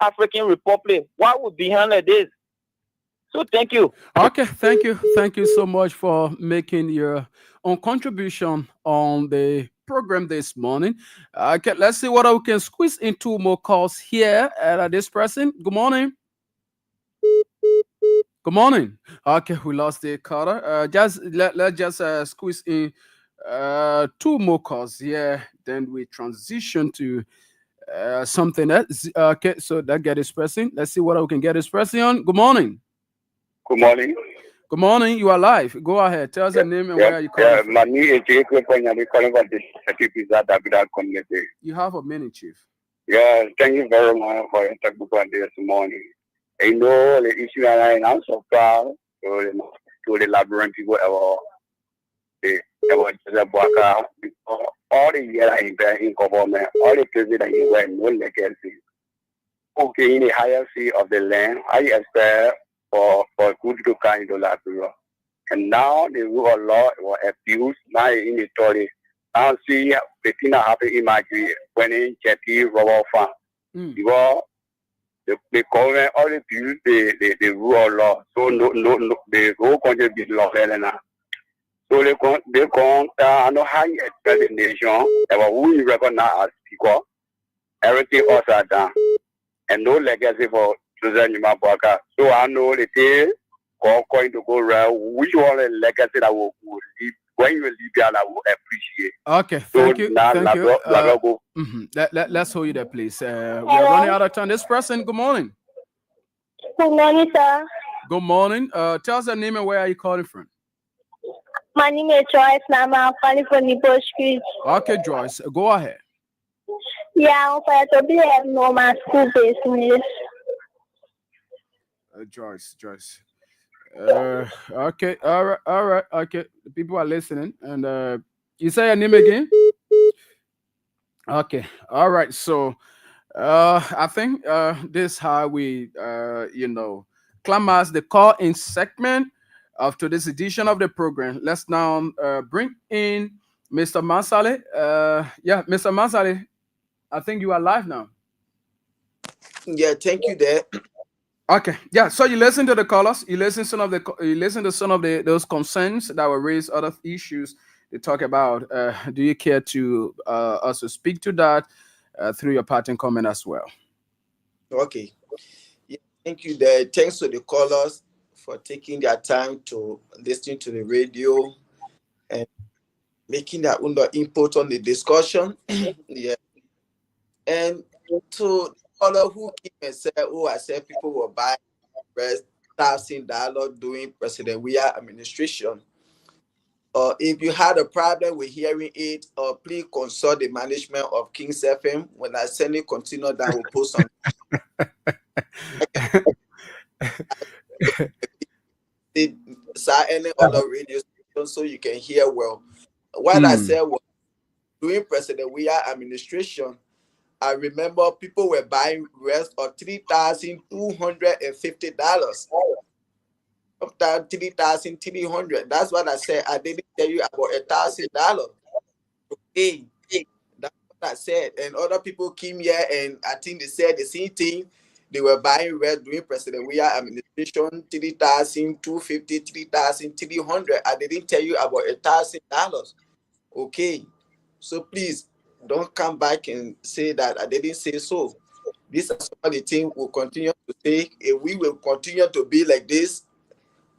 African republic. Why would behind like this? So thank you. Okay, thank you. Thank you so much for making your own contribution on the program this morning. Okay, let's see what we can squeeze in two more calls here at this person. Good morning. Good morning. Okay, we lost the caller. Let's just squeeze in two more calls here. Then we transition to something else. Okay, so that get this person. Let's see what we can get this person on. Good morning. Good morning. Good morning. You are live. Go ahead. Tell us your name and where you calling from. My name is Jacob Panyami, calling from the Davida community. You have a minute, Chief. Yeah, thank you very much for your technical this morning. I know the issue and I'm so proud to the labyrinth people about the Baka. All the years I been in government, all the places that you went, no legacy. Okay, in the higher sea of the land, I expect for good to come into Liberia. And now the rule of law was abused. Now in the story, I see the thing that happened in my dream when in Jetty Rubber Farm. Because the government all abuse the rule of law. So no, the whole country be lawless now. So they come I know how you expect the nation, about who you recognize as equal, everything else are done. And no legacy for Susan Yumabwaka. So I know the day going to go around, which one legacy that will leave when you leave here, I will appreciate. Okay, thank you. Thank you. Let's hold you there, please. We are running out of time. This person, good morning. Good morning, sir. Good morning. Tell us your name and where are you calling from? My name is Joyce Nama. I'm calling from Nipo Street. Okay, Joyce, go ahead. Yeah, I'm to be at normal school business. Joyce. Okay, all right. Okay, the people are listening, and you say your name again. Okay, all right. So, I think this is how we, climax the call-in segment of today's edition of the program. Let's now bring in Mr. Mansale. Mr. Mansale, I think you are live now. Yeah, thank you there. Okay, yeah. So you listen to the callers. You listen to some of those concerns that were raised, other issues they talk about. Do you care to also speak to that through your parting comment as well? Okay. Yeah, thank you there. Thanks to the callers for taking their time to listen to the radio and making their own input on the discussion. Yeah. And to the caller who came and said, I said people were buying $1,000 during President Weah administration. If you had a problem with hearing it, please consult the management of King's FM. When I send it, continue that will post on. Any other radio station so you can hear well. What I said was during President Weah administration, I remember people were buying rest of $3,250. Sometimes $3,300. That's what I said. I didn't tell you about $1,000. Okay, that's what I said. And other people came here and I think they said the same thing. They were buying rest during President Weah administration, $3,250, $3,300. I didn't tell you about $1,000. Okay, so please don't come back and say that I didn't say so. These are some of the things we'll continue to say. If we will continue to be like this,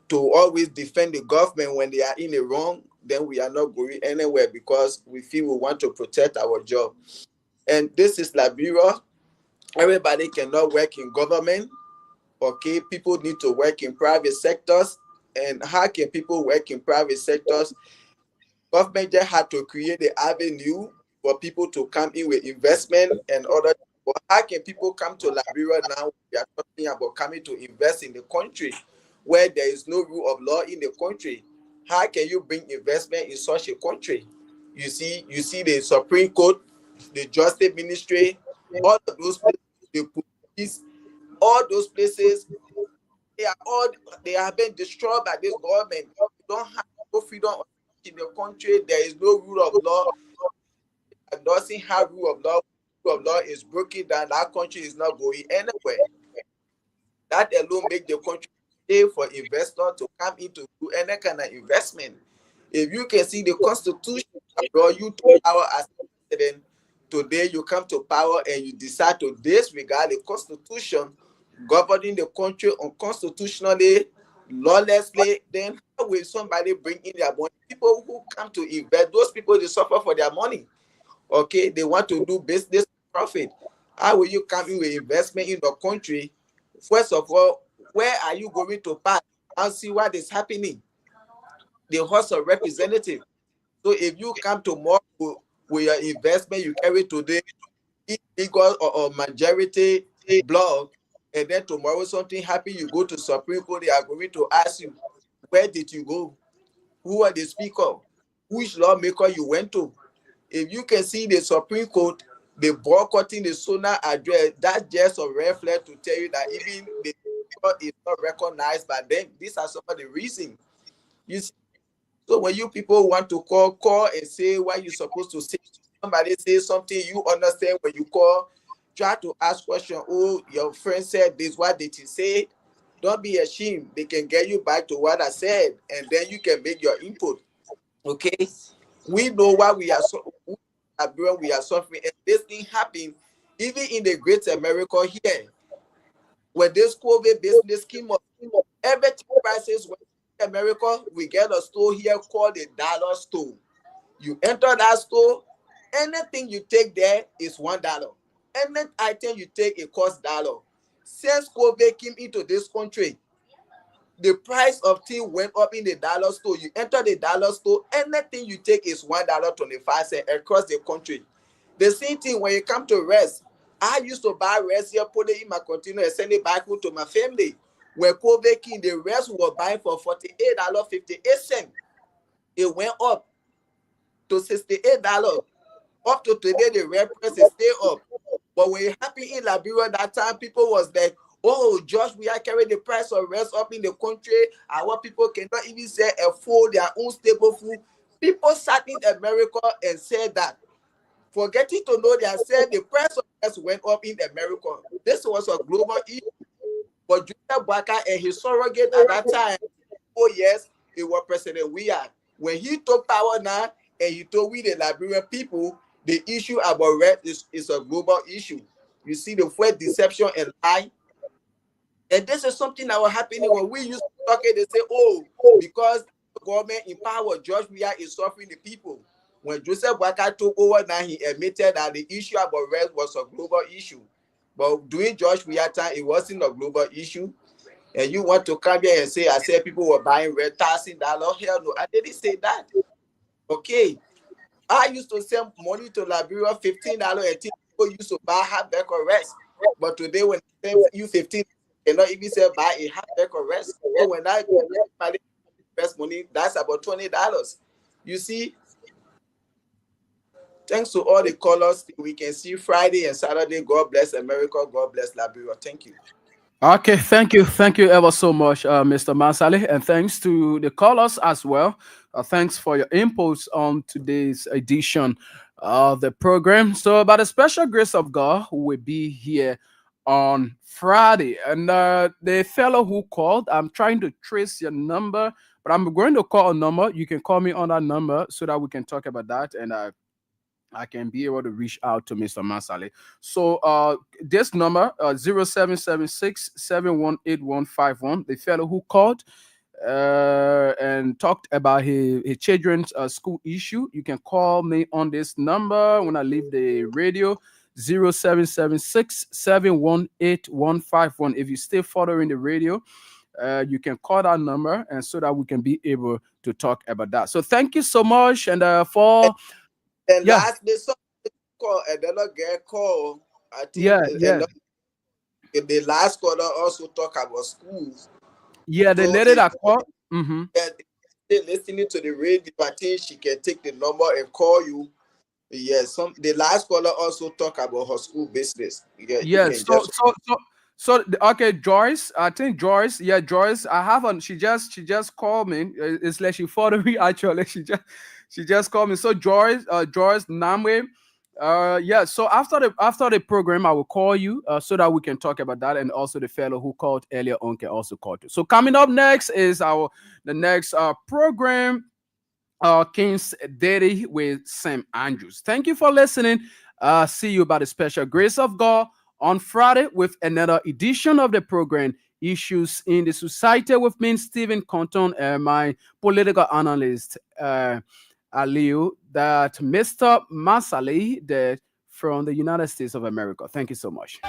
to always defend the government when they are in the wrong, then we are not going anywhere because we feel we want to protect our job. And this is Liberia. Everybody cannot work in government. Okay, people need to work in private sectors. And how can people work in private sectors? Government just had to create the avenue for people to come in with investment and other. But how can people come to Liberia now? We are talking about coming to invest in the country where there is no rule of law in the country. How can you bring investment in such a country? You see the Supreme Court, the Justice Ministry, all of those places, the police, all those places, they have been destroyed by this government. You don't have no freedom in the country. There is no rule of law. It doesn't have rule of law. Rule of law is broken down. That country is not going anywhere. That alone make the country safe for investors to come in to do any kind of investment. If you can see the constitution brought you to power as president, today you come to power and you decide to disregard the constitution governing the country unconstitutionally, lawlessly, then how will somebody bring in their money? People who come to invest, those people, they suffer for their money. Okay, they want to do business profit. How will you come in with investment in the country? First of all, where are you going to pass and see what is happening? The House of Representatives. So if you come tomorrow with your investment you carry today, illegal or majority block, and then tomorrow something happen, you go to Supreme Court, they are going to ask you, where did you go? Who are the speaker? Which lawmaker you went to? If you can see the Supreme Court, they boycotting the Sona address, that's just a red flag to tell you that even the speaker is not recognized by them. These are some of the reasons. You see, so when you people want to call and say what you're supposed to say. Somebody say something you understand when you call, try to ask question. Oh, your friend said this. What did he say? Don't be ashamed. They can get you back to what I said, and then you can make your input. Okay, we know why we are we are suffering, and this thing happened even in the Great America here, when this COVID business came up. Everything prices went in America. We get a store here called the dollar store. You enter that store, anything you take there is $1. Any item you take, it costs $1. Since COVID came into this country, the price of things went up in the dollar store. You enter the dollar store, anything you take is $1.25 across the country. The same thing when you come to rest. I used to buy rest here, put it in my container, and send it back home to my family. When COVID came, the rest were buying for $48.58. It went up to $68. Up to today, the red price is still up. But when it happened in Liberia that time, people was like, oh, Josh, we are carrying the price of rest up in the country. Our people cannot even sell a food, their own staple food. People sat in America and said that, forgetting to know they said the price of rest went up in America. This was a global issue. But Joseph Baka and his surrogate at that time, oh yes, it was President Weah. When he took power now and he told we the Liberian people, the issue about rest is a global issue. You see the full deception and lie. And this is something that was happening when we used to talk, they say, oh, because the government in power, George Weah is suffering the people. When Joseph Baka took over now, he admitted that the issue about rest was a global issue. But during George Weah time, it wasn't a global issue. And you want to come here and say, I said people were buying red $1,000. Hell no, I didn't say that. Okay. I used to send money to Liberia, $15, and people used to buy half bag of rest. But today, when I send you 15, cannot even say buy a half bag of rest. So when I buy rest money, that's about $20. You see, thanks to all the callers we can see Friday and Saturday. God bless America. God bless Liberia. Thank you. Okay, thank you ever so much, Mr. Mansali, and thanks to the callers as well. Thanks for your inputs on today's edition of the program. So, by the special grace of God, we will be here on Friday. And the fellow who called, I'm trying to trace your number, but I'm going to call a number. You can call me on that number so that we can talk about that, and I can be able to reach out to Mr. Masale. So this number, 0776 the fellow who called and talked about his children's school issue, you can call me on this number when I leave the radio, 0776 If you stay following the radio, you can call that number, and so that we can be able to talk about that. So thank you so much. And And last day, some call another girl call. I think the last caller also talk about schools. Yeah, the lady that called. They're listening to the radio. I think she can take the number and call you. Yes, the last caller also talk about her school business. Yeah, you can So okay, Joyce. I think Joyce. Yeah, Joyce. I haven't. She just called me. It's like she followed me actually. She just called me. So Joyce Namwe, Yeah. So after the program, I will call you so that we can talk about that, and also the fellow who called earlier on can also call you. So coming up next is the next program, King's Daddy with Sam Andrews. Thank you for listening. See you by the special grace of God on Friday with another edition of the program, Issues in the Society, with me, Stephen Compton, and my political analyst, Aliu, that Mr. Masali, from the United States of America. Thank you so much.